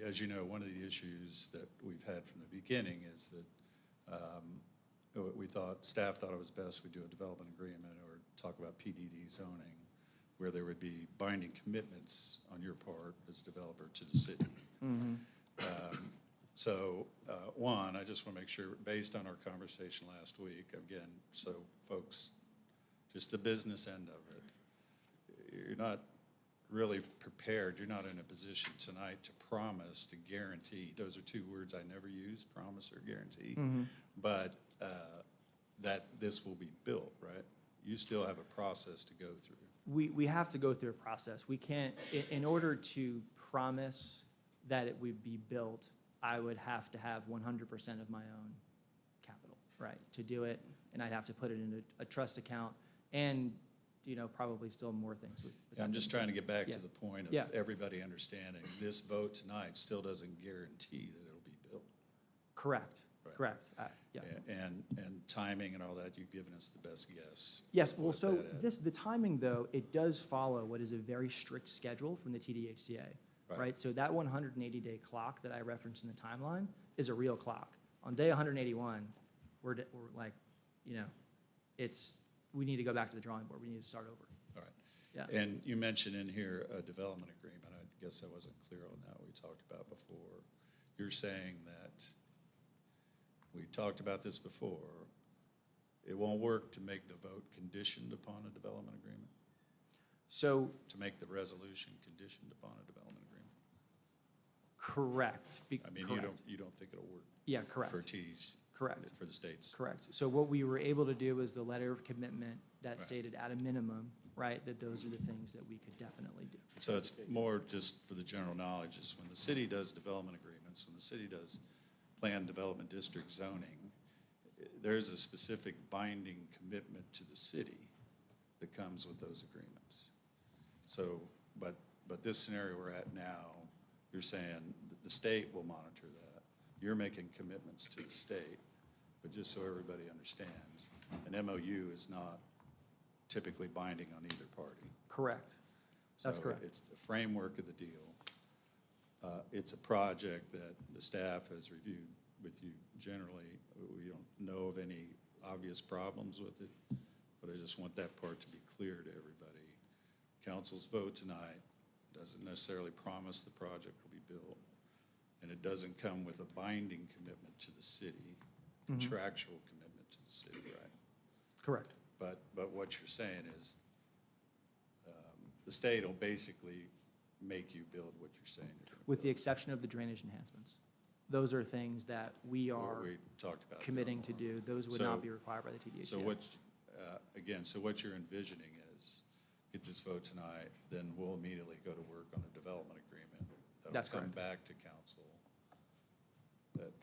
as you know, one of the issues that we've had from the beginning is that staff thought it was best we do a development agreement or talk about PDD zoning, where there would be binding commitments on your part as a developer to the city. Mm-hmm. One, I just want to make sure, based on our conversation last week, again, so folks, just the business end of it, you're not really prepared, you're not in a position tonight to promise, to guarantee, those are two words I never use, promise or guarantee, but that this will be built, right? You still have a process to go through. We have to go through a process. We can't, in order to promise that it would be built, I would have to have 100% of my own capital, right, to do it, and I'd have to put it in a trust account, and probably still more things. I'm just trying to get back Yeah. to the point of Yeah. everybody understanding this vote tonight still doesn't guarantee that it'll be built. Correct. Right. Correct. Yeah. And timing and all that, you've given us the best guess. Yes. Well, what so that is. the timing though, it does follow what is a very strict schedule from the TDHCA, right? So that 180-day clock that I referenced in the timeline is a real clock. On day 181, we're like, we need to go back to the drawing board. We need to start over. All right. Yeah. And you mentioned in here a development agreement. I guess I wasn't clear on that. We talked about before. You're saying that, we talked about this before, it won't work to make the vote conditioned upon a development agreement? So. To make the resolution conditioned upon a development agreement? Correct. I mean, correct. you don't think it'll work? Yeah, correct. For T's? Correct. For the states? Correct. So what we were able to do was the letter of commitment that Right. stated at a minimum, right, that those are the things that we could definitely do. So it's more just for the general knowledge, is when the city does development agreements, when the city does planned development district zoning, there's a specific binding commitment to the city that comes with those agreements. So, but this scenario we're at now, you're saying that the state will monitor that. You're making commitments to the state, but just so everybody understands, an MOU is not typically binding on either party. Correct. That's So correct. it's the framework of the deal. It's a project that the staff has reviewed with you generally. We don't know of any obvious problems with it, but I just want that part to be clear to everybody. Council's vote tonight doesn't necessarily promise the project will be built, and it doesn't come with a binding commitment to the city, contractual commitment to the city, right? Correct. But what you're saying is the state will basically make you build what you're saying you're going to With the build. exception of the drainage enhancements. those are things that we what are we talked about. committing to do. Those would So- not be required by the TDHCA. So what, again, so what you're envisioning is, get this vote tonight, then we'll immediately go to work on a development agreement. That's That'll come correct. back to council,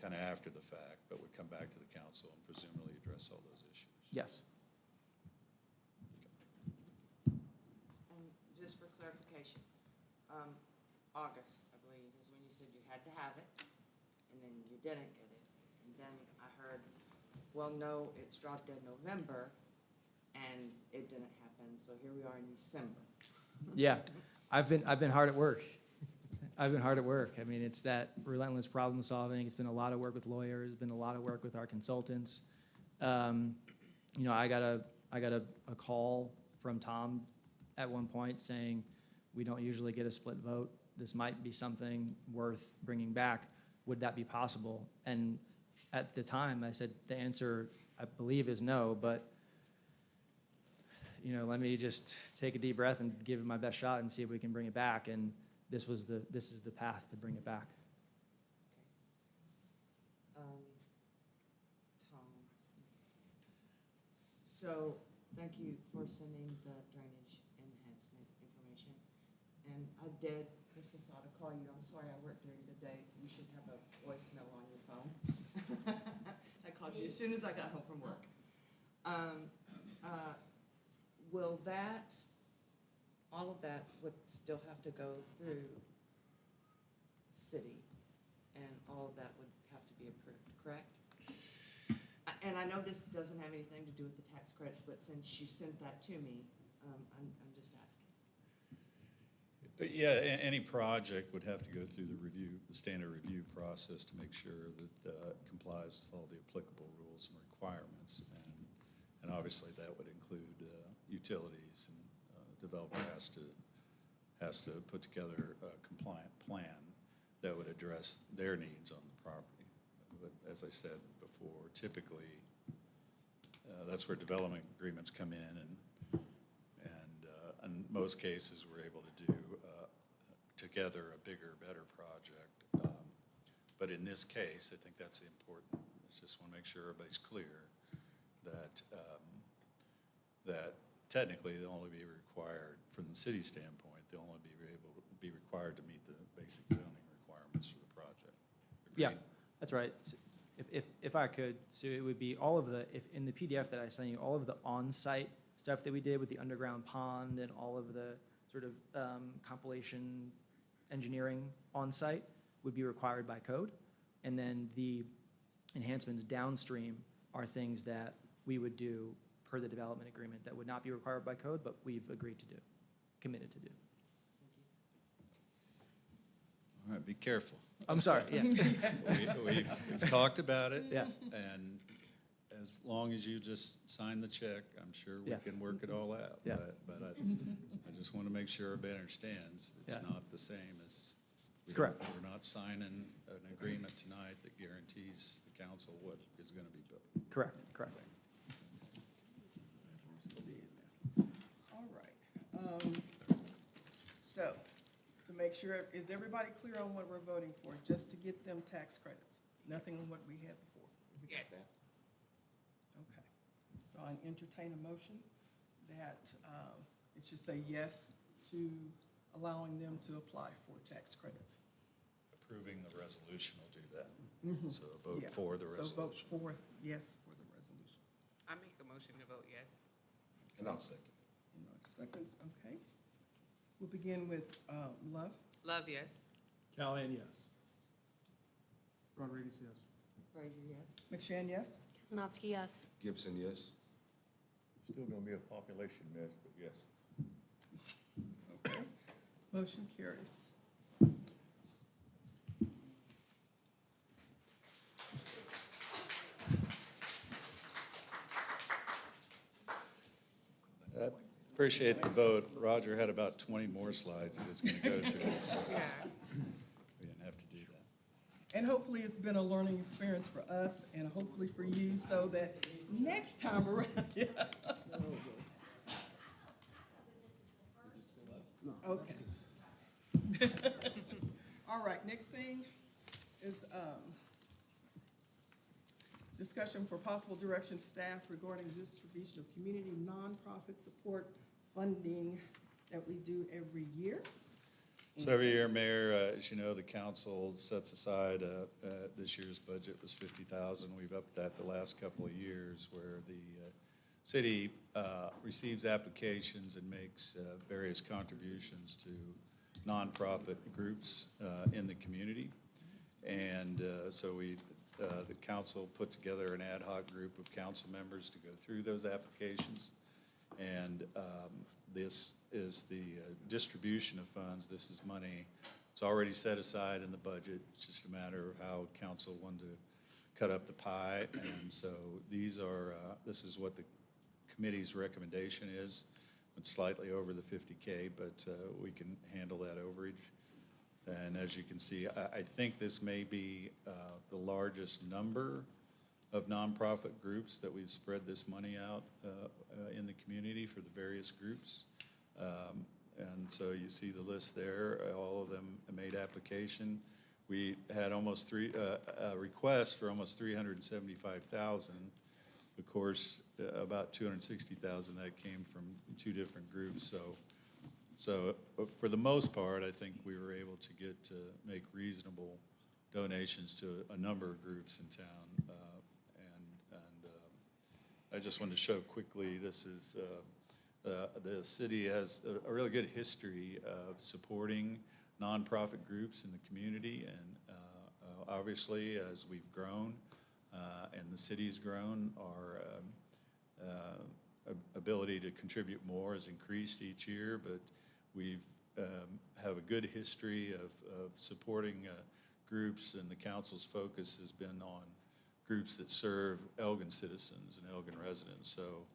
kind of after the fact, but would come back to the council and presumably address all those issues. Yes. And just for clarification, August, I believe, is when you said you had to have it, and then you didn't get it. And then I heard, well, no, it's dropped dead November, and it didn't happen, so here we are in December. Yeah, I've been hard at work. I've been hard at work. I mean, it's that relentless problem solving. It's been a lot of work with lawyers, been a lot of work with our consultants. You know, I got a call from Tom at one point saying, we don't usually get a split vote. This might be something worth bringing back. Would that be possible? And at the time, I said, the answer, I believe, is no, but you know, let me just take a deep breath and give it my best shot and see if we can bring it back. And this is the path to bring it back. Tom, so thank you for sending the drainage enhancement information. And I did, Mrs. Sada, call you. I'm sorry I worked during the day. You should have a voicemail on your phone. I called you as soon as I got home from work. Will that, all of that would still have to go through city, and all of that would have to be approved, correct? And I know this doesn't have anything to do with the tax credits, but since you sent that to me, I'm just asking. Yeah, any project would have to go through the standard review process to make sure that it complies with all the applicable rules and requirements. And obviously, that would include utilities, and developer has to put together a compliant plan that would address their needs on the property. But as I said before, typically, that's where development agreements come in, and in most cases, we're able to do together a bigger, better project. But in this case, I think that's important. I just want to make sure everybody's clear that that technically they'll only be required, from the city standpoint, they'll only be required to meet the basic zoning requirements for the project. Yeah, Agreed? that's right. So if I could, so it would be all of the, if in the PDF that I sent you, all of the on-site stuff that we did with the underground pond and all of the sort of compilation engineering on-site would be required by code. And then the enhancements downstream are things that we would do per the development agreement that would not be required by code, but we've agreed to do, committed to do. All right, be careful. I'm sorry, yeah. We've talked about it. Yeah. And as long as you just sign the check, I'm sure we Yeah. can work it all out. Yeah. But I just want to make sure everybody understands, it's Yeah. not the same as. That's correct. We're not signing an agreement tonight that guarantees the council what is going to be built. Correct, correct. All right. So, to make sure, is everybody clear on what we're voting for? Just to get them tax credits? Nothing on what we had before? We got Yes. that? Okay. So I entertain a motion that it should say yes to allowing them to apply for tax credits. Approving the resolution will do that. Mhm. So vote Yeah. for the So resolution. vote for, yes, for the resolution. I make a motion to vote yes. And I'll second. Seconds, okay. We'll begin with Love. Love, yes. Callahan, yes. Rodriguez, yes. Frazier, yes? McShane, yes? Kaznowski, yes. Gibson, yes. Still gonna be a population mess, but yes. Okay. Motion carries. I appreciate the vote. Roger had about 20 more slides he was going to go through, so Yeah. we didn't have to do that. And hopefully it's been a learning experience for us and hopefully for you so that next time around, yeah. Okay. All right, next thing is discussion for possible direction staff regarding distribution of community nonprofit support funding that we do every year. So every year, Mayor, as you know, the council sets aside, this year's budget was $50,000. We've upped that the last couple of years, where the city receives applications and makes various contributions to nonprofit groups in the community. And so the council put together an ad hoc group of council members to go through those applications. And this is the distribution of funds. This is money. It's already set aside in the budget. It's just a matter of how council wanted to cut up the pie. And so these are, this is what the committee's recommendation is. It's slightly over the 50K, but we can handle that overage. And as you can see, I think this may be the largest number of nonprofit groups that we've spread this money out in the community for the various groups. And so you see the list there. All of them made application. We had almost requests for almost 375,000. Of course, about 260,000 that came from 2 different groups. So for the most part, I think we were able to make reasonable donations to a number of groups in town. I just wanted to show quickly, this is, the city has a really good history of supporting nonprofit groups in the community. And obviously, as we've grown and the city's grown, our ability to contribute more has increased each year. But we have a good history of supporting groups, and the council's focus has been on groups that serve Elgin citizens and Elgin residents. So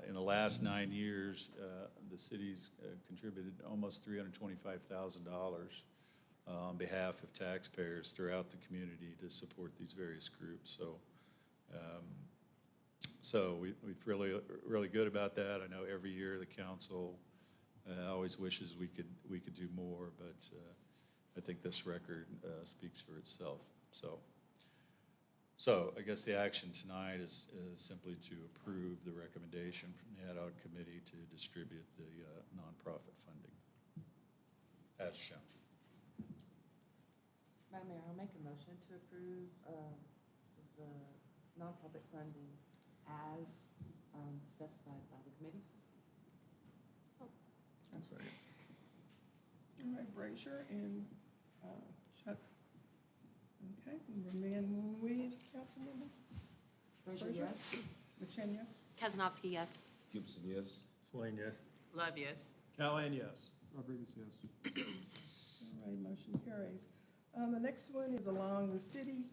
in the last 9 years, the city's contributed almost $325,000 on behalf of taxpayers throughout the community to support these various groups. So we feel really good about that. I know every year the council always wishes we could do more, but I think this record speaks for itself. So I guess the action tonight is simply to approve the recommendation from the ad hoc committee to distribute the nonprofit funding as shown. Madam Mayor, I'll make a motion to approve the nonprofit funding as specified by the committee. I'm sorry. All right, Brazier and Chuck. Okay, and remain with Councilmember. Brazier, yes. McShane, yes. Kaznowski, yes. Gibson, yes. Swain, yes. Love, yes. Callahan, yes. Rodriguez, yes. All right, motion carries. The next one is allowing the city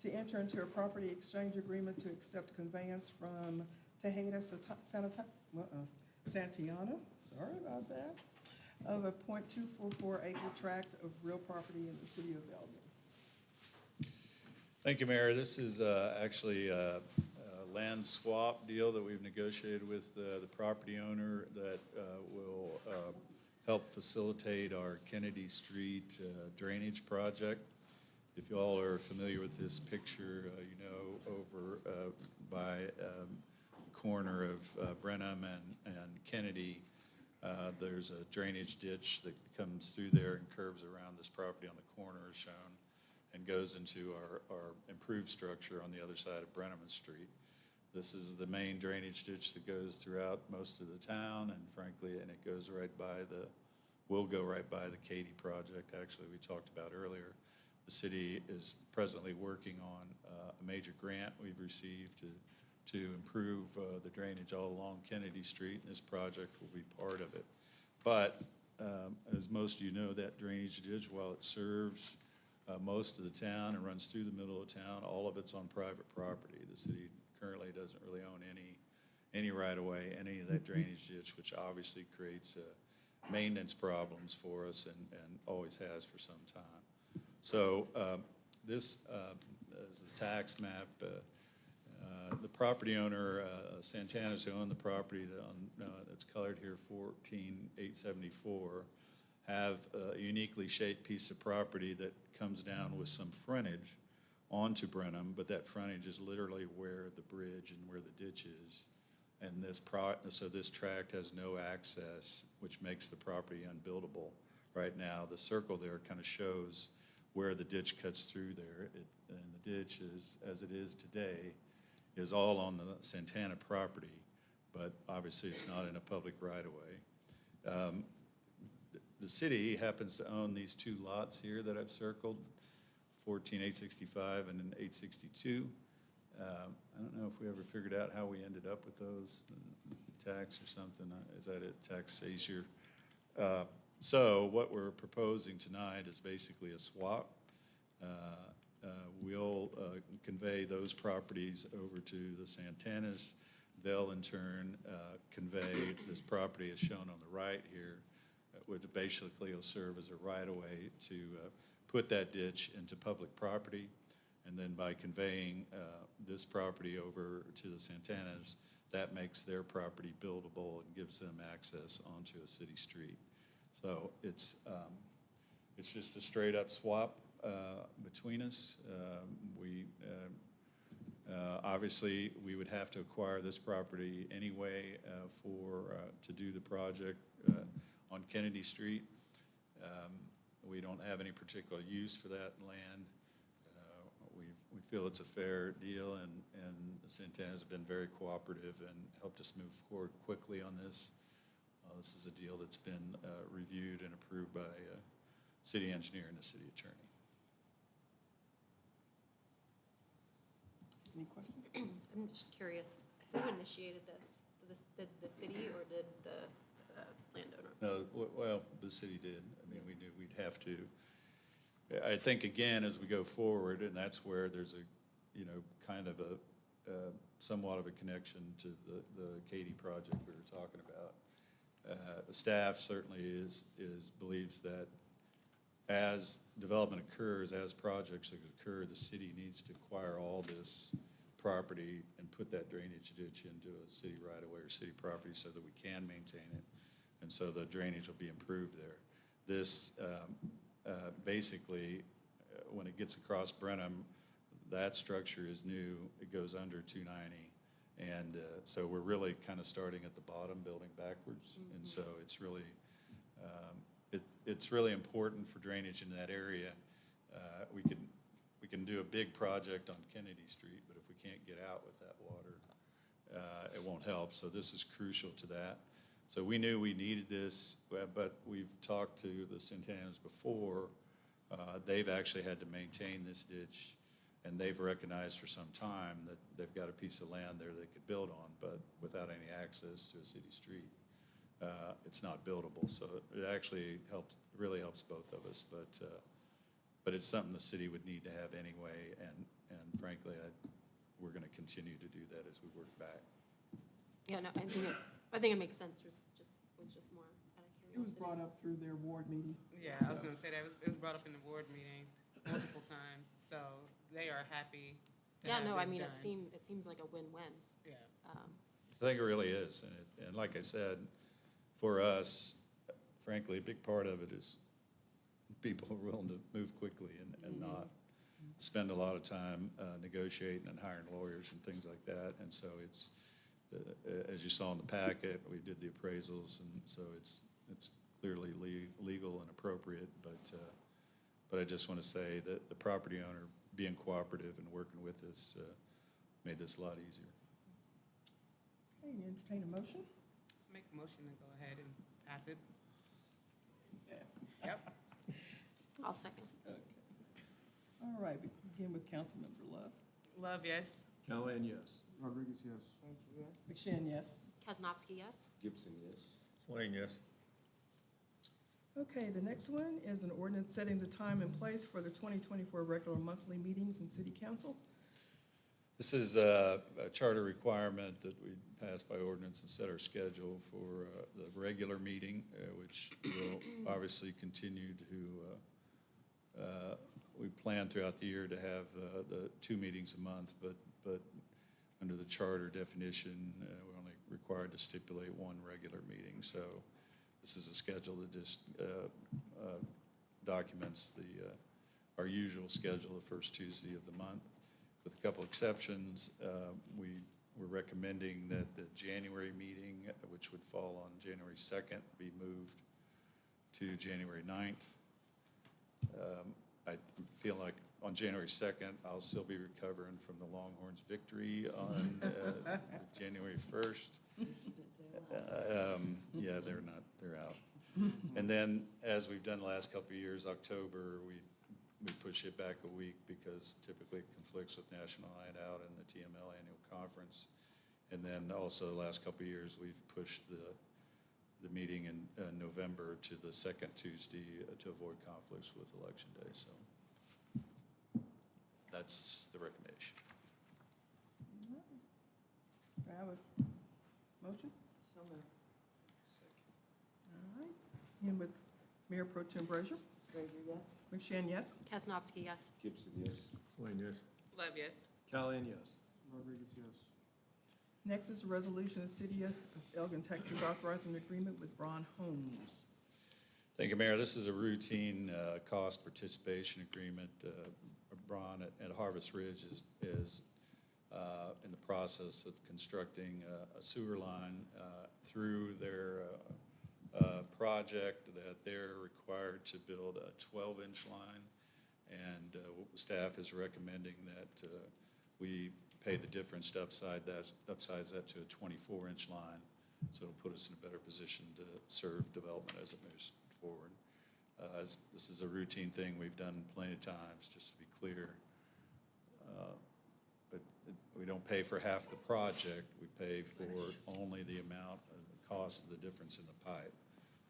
to enter into a property exchange agreement to accept conveyance from Tejeda Santiana, sorry about that, of a .244 acre tract of real property in the city of Elgin. Thank you, Mayor. This is actually a land swap deal that we've negotiated with the property owner that will help facilitate our Kennedy Street drainage project. If you all are familiar with this picture, you know, over by the corner of Brenham and Kennedy, there's a drainage ditch that comes through there and curves around this property on the corner as shown, and goes into our improved structure on the other side of Brenham Street. This is the main drainage ditch that goes throughout most of the town, and frankly, and it goes right by will go right by the Katy project, actually, we talked about earlier. The city is presently working on a major grant we've received to improve the drainage all along Kennedy Street, and this project will be part of it. But as most of you know, that drainage ditch, while it serves most of the town and runs through the middle of town, all of it's on private property. The city currently doesn't really own any right-of-way, any of that drainage ditch, which obviously creates maintenance problems for us and always has for some time. So this is the tax map. The property owner, Santana's who owned the property that's colored here, 14874, have a uniquely shaped piece of property that comes down with some frontage onto Brenham, but that frontage is literally where the bridge and where the ditch is. And so this tract has no access, which makes the property unbuildable right now. The circle there kind of shows where the ditch cuts through there. And the ditch is, as it is today, is all on the Santana property, but obviously it's not in a public right-of-way. The city happens to own these two lots here that I've circled, 14865 and then 862. I don't know if we ever figured out how we ended up with those, tax or something. Is that it, tax seizure? So what we're proposing tonight is basically a swap. We'll convey those properties over to the Santanas. They'll in turn convey this property as shown on the right here, which basically will serve as a right-of-way to put that ditch into public property. And then by conveying this property over to the Santanas, that makes their property buildable and gives them access onto a city street. So it's just a straight-up swap between us. Obviously, we would have to acquire this property anyway to do the project on Kennedy Street. We don't have any particular use for that land. We feel it's a fair deal, and the Santanas have been very cooperative and helped us move forward quickly on this. This is a deal that's been reviewed and approved by city engineer and the city attorney. Any questions? I'm just curious, who initiated this? The city or did the landowner? No, well, the city did. I mean, we knew we'd have to. I think, again, as we go forward, and that's where there's kind of somewhat of a connection to the Katy project we were talking about. Staff certainly believes that as development occurs, as projects occur, the city needs to acquire all this property and put that drainage ditch into a city right-of-way or city property so that we can maintain it, and so the drainage will be improved there. This basically, when it gets across Brenham, that structure is new. It goes under 290. And so we're really kind of starting at the bottom, building backwards. Mm-hmm. And so it's really, it's really important for drainage in that area. We can do a big project on Kennedy Street, but if we can't get out with that water, it won't help. So this is crucial to that. So we knew we needed this, but we've talked to the Santanas before. They've actually had to maintain this ditch, and they've recognized for some time that they've got a piece of land there they could build on, but without any access to a city street, it's not buildable. So it actually really helps both of us, but it's something the city would need to have anyway, and frankly, we're going to continue to do that as we work back. Yeah, no, I think it makes sense. Was just more out of curiosity. It was brought up through their ward meeting. Yeah, I was gonna say that, it was brought up in the board meeting multiple times, so they are happy to Yeah, have no, I this mean, done. it seems like a win-win. Yeah. I think it really is, and like I said, for us, frankly, a big part of it is people are willing to move quickly and not spend a lot of time negotiating and hiring lawyers and things like that. And so it's, as you saw in the packet, we did the appraisals, and so it's clearly legal and appropriate. But I just want to say that the property owner being cooperative and working with us made this a lot easier. Okay, you entertain a motion? Make a motion to go ahead and pass it. Yes. Yep. I'll second. Okay. All right, we begin with Councilmember Love. Love, yes. Callahan, yes. Rodriguez, yes. Thank you, yes. McShane, yes. Kaznowski, yes. Gibson, yes. Swain, yes. Okay, the next one is an ordinance setting the time and place for the 2024 regular monthly meetings in City Council. This is a charter requirement that we pass by ordinance and set our schedule for the regular meeting, which will obviously continue to, we plan throughout the year to have the 2 meetings a month, but under the charter definition, we're only required to stipulate 1 regular meeting. So this is a schedule that just documents our usual schedule, the first Tuesday of the month. With a couple exceptions, we're recommending that the January meeting, which would fall on January 2nd, be moved to January 9th. I feel like on January 2nd, I'll still be recovering from the Longhorns' victory on January 1st. Yeah, they're out. And then, as we've done the last couple of years, October, we push it back a week because typically it conflicts with National Night Out and the TML Annual Conference. And then also the last couple of years, we've pushed the meeting in November to the second Tuesday to avoid conflicts with Election Day. So that's the recommendation. Do I have a motion? So moved. All right. And with Mayor Pro Tem Brazier? Frazier, yes? McShane, yes? Kaznowski, yes. Gibson, yes. Swain, yes. Love, yes. Callahan, yes. Rodriguez, yes. Next is a resolution of the City of Elgin, Texas, authorizing an agreement with Braun Homes. Thank you, Mayor. This is a routine cost participation agreement. Braun at Harvest Ridge is in the process of constructing a sewer line through their project that they're required to build a 12-inch line. And staff is recommending that we pay the difference to upsize that to a 24-inch line. So it'll put us in a better position to serve development as it moves forward. This is a routine thing we've done plenty of times, just to be clear. But we don't pay for half the project. We pay for only the amount of the cost of the difference in the pipe.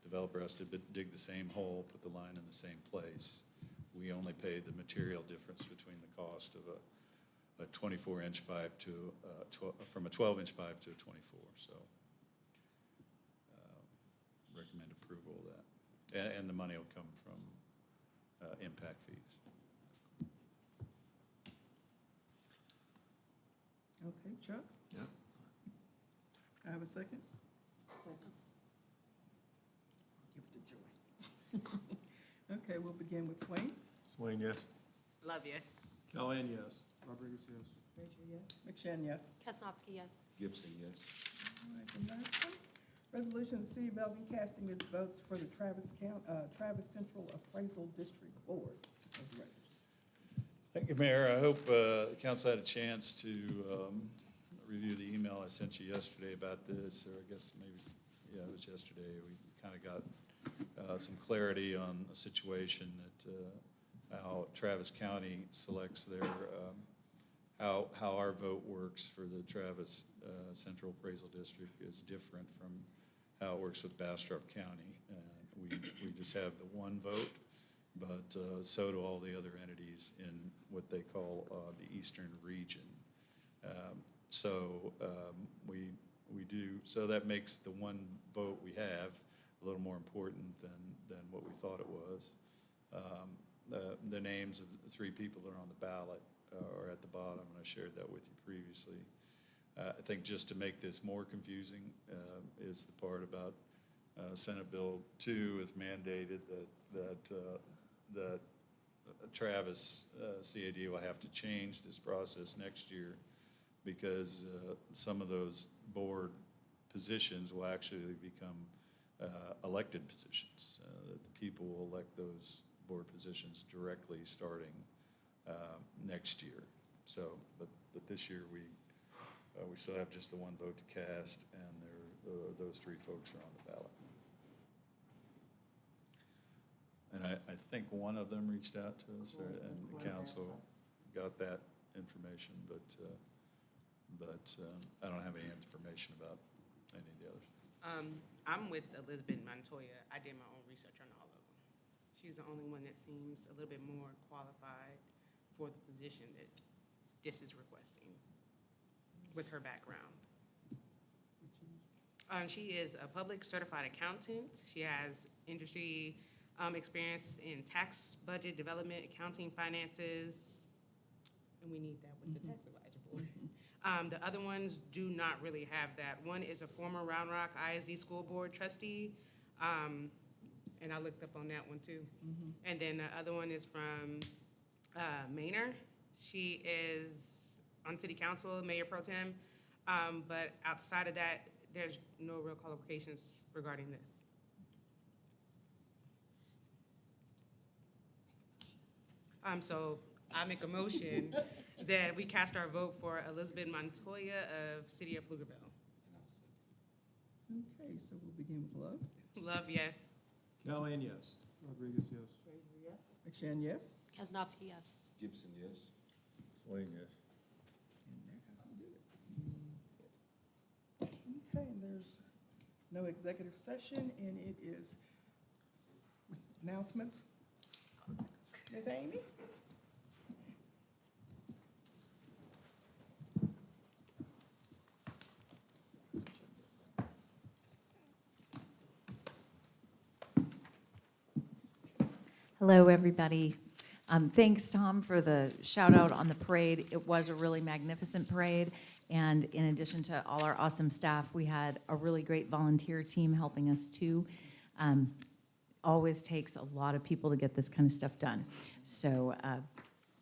Developer has to dig the same hole, put the line in the same place. We only pay the material difference between the cost of a 24-inch pipe to from a 12-inch pipe to a 24. So recommend approval of that. And the money will come from impact fees. Okay, Chuck? Yeah. I have a second? Give it to Joy. Okay, we'll begin with Swain. Swain, yes. Love, yes. Callahan, yes. Rodriguez, yes. Frazier, yes? McShane, yes. Kaznowski, yes. Gibson, yes. All right, the last one. Resolution of the City of Elgin casting its votes for the Travis Central Appraisal District Board of Directors. Thank you, Mayor. I hope the council had a chance to review the email I sent you yesterday about this, or I guess maybe, yeah, it was yesterday. We kind of got some clarity on a situation that how Travis County selects their, how our vote works for the Travis Central Appraisal District is different from how it works with Bastrop County. We just have the one vote, but so do all the other entities in what they call the Eastern Region. We do, so that makes the one vote we have a little more important than what we thought it was. The names of the three people that are on the ballot are at the bottom, and I shared that with you previously. I think just to make this more confusing is the part about Senate Bill 2 is mandated that Travis CAD will have to change this process next year because some of those board positions will actually become elected positions. That the people will elect those board positions directly starting next year. So, but this year we still have just the one vote to cast, and those three folks are on the ballot. And I think one of them reached out to us, and the council got that information, but I don't have any information about any of the others. I'm with Elizabeth Montoya. I did my own research on all of them. She's the only one that seems a little bit more qualified for the position that this is requesting with her background. She is a public certified accountant. She has industry experience in tax, budget, development, accounting, finances, and we need that with the tax advisor board. The other ones do not really have that. One is a former Round Rock ISD school board trustee, and I looked up on that one too. And then the other one is from Maynor. She is on city council, mayor pro tem, but outside of that, there's no real qualifications regarding this. So I make a motion that we cast our vote for Elizabeth Montoya of City of Pflugerville. Okay, so we'll begin with Love. Love, yes. Callahan, yes. Rodriguez, yes. McShane, yes? Kaznowski, yes. Gibson, yes. Swain, yes. Okay, and there's no executive session, and it is announcements. Ms. Amy? Hello, everybody. Thanks, Tom, for the shout out on the parade. It was a really magnificent parade. And in addition to all our awesome staff, we had a really great volunteer team helping us too. Always takes a lot of people to get this kind of stuff done. So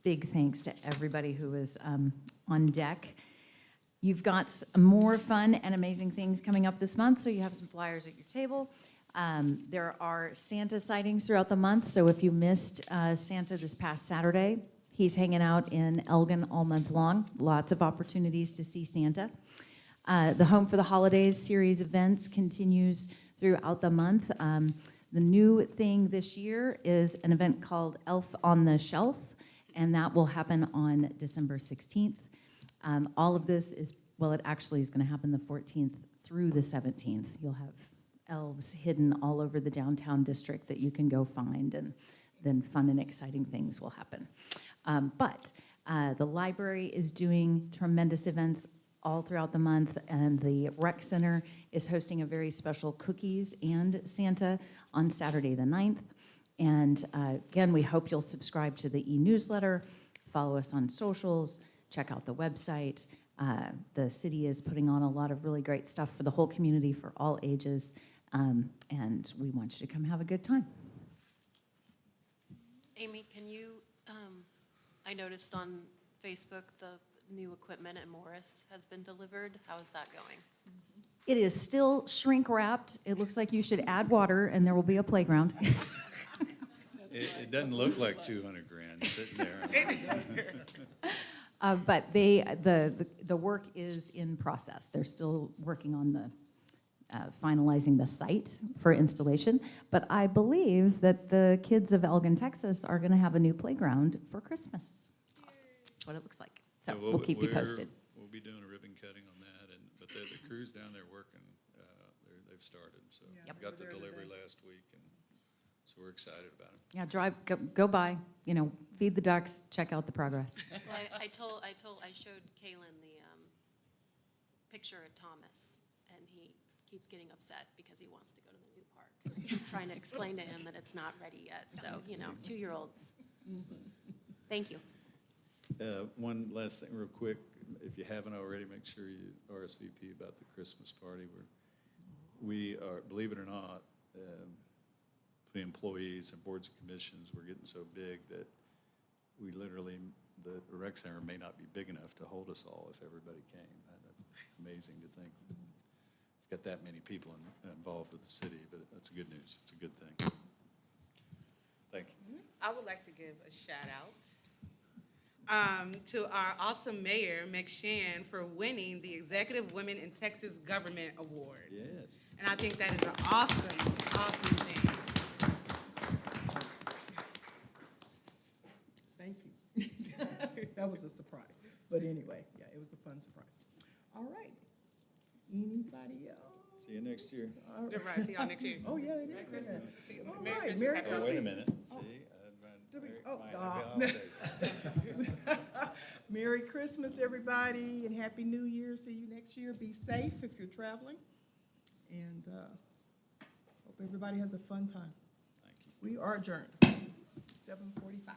big thanks to everybody who was on deck. You've got more fun and amazing things coming up this month, so you have some flyers at your table. There are Santa sightings throughout the month, so if you missed Santa this past Saturday, he's hanging out in Elgin all month long. Lots of opportunities to see Santa. The Home for the Holidays series events continues throughout the month. The new thing this year is an event called Elf on the Shelf, and that will happen on December 16th. All of this is, well, it actually is going to happen the 14th through the 17th. You'll have elves hidden all over the downtown district that you can go find, and then fun and exciting things will happen. But the library is doing tremendous events all throughout the month, and the rec center is hosting a very special cookies and Santa on Saturday the 9th. And again, we hope you'll subscribe to the e-newsletter, follow us on socials, check out the website. The city is putting on a lot of really great stuff for the whole community for all ages, and we want you to come have a good time. Amy, can you, I noticed on Facebook the new equipment at Morris has been delivered. How is that going? It is still shrink wrapped. It looks like you should add water and there will be a playground. It doesn't look like 200 grand sitting there. But the work is in process. They're still working on the finalizing the site for installation. But I believe that the kids of Elgin, Texas are going to have a new playground for Christmas. Awesome. That's what it looks like. So Yeah, we'll keep you posted. We'll be doing a ribbon cutting on that, but the crew's down there working. They've started, so Yep. we got the We're there delivery today. last week, and so we're excited about it. Yeah, go by, feed the ducks, check out the progress. Well, I showed Kaylin the picture of Thomas, and he keeps getting upset because he wants to go to the new park. I'm trying to explain to him that it's not ready yet, so, 2-year-olds. Thank you. One last thing real quick, if you haven't already, make sure you RSVP about the Christmas party. We are, believe it or not, the employees and boards and commissions, we're getting so big that we literally, the rec center may not be big enough to hold us all if everybody came. That's amazing to think. We've got that many people involved with the city, but that's good news. It's a good thing. Thank you. I would like to give a shout out to our awesome mayor, McShane, for winning the Executive Women in Texas Government Award. Yes. And I think that is an awesome thing. Thank you. That was a surprise. But anyway, yeah, it was a fun surprise. All right. Anybody else? See you next year. All right. Right, see y'all next year. Oh, yeah, it Merry is. Christmas. Yeah. See you. All Merry right, Christmas. Merry Happy Oh, wait a holidays. minute. Oh. See? Merry Christmas, everybody, and Happy New Year. See you next year. Be safe if you're traveling. And hope everybody has a fun time. Thank you. We are adjourned. 7:45.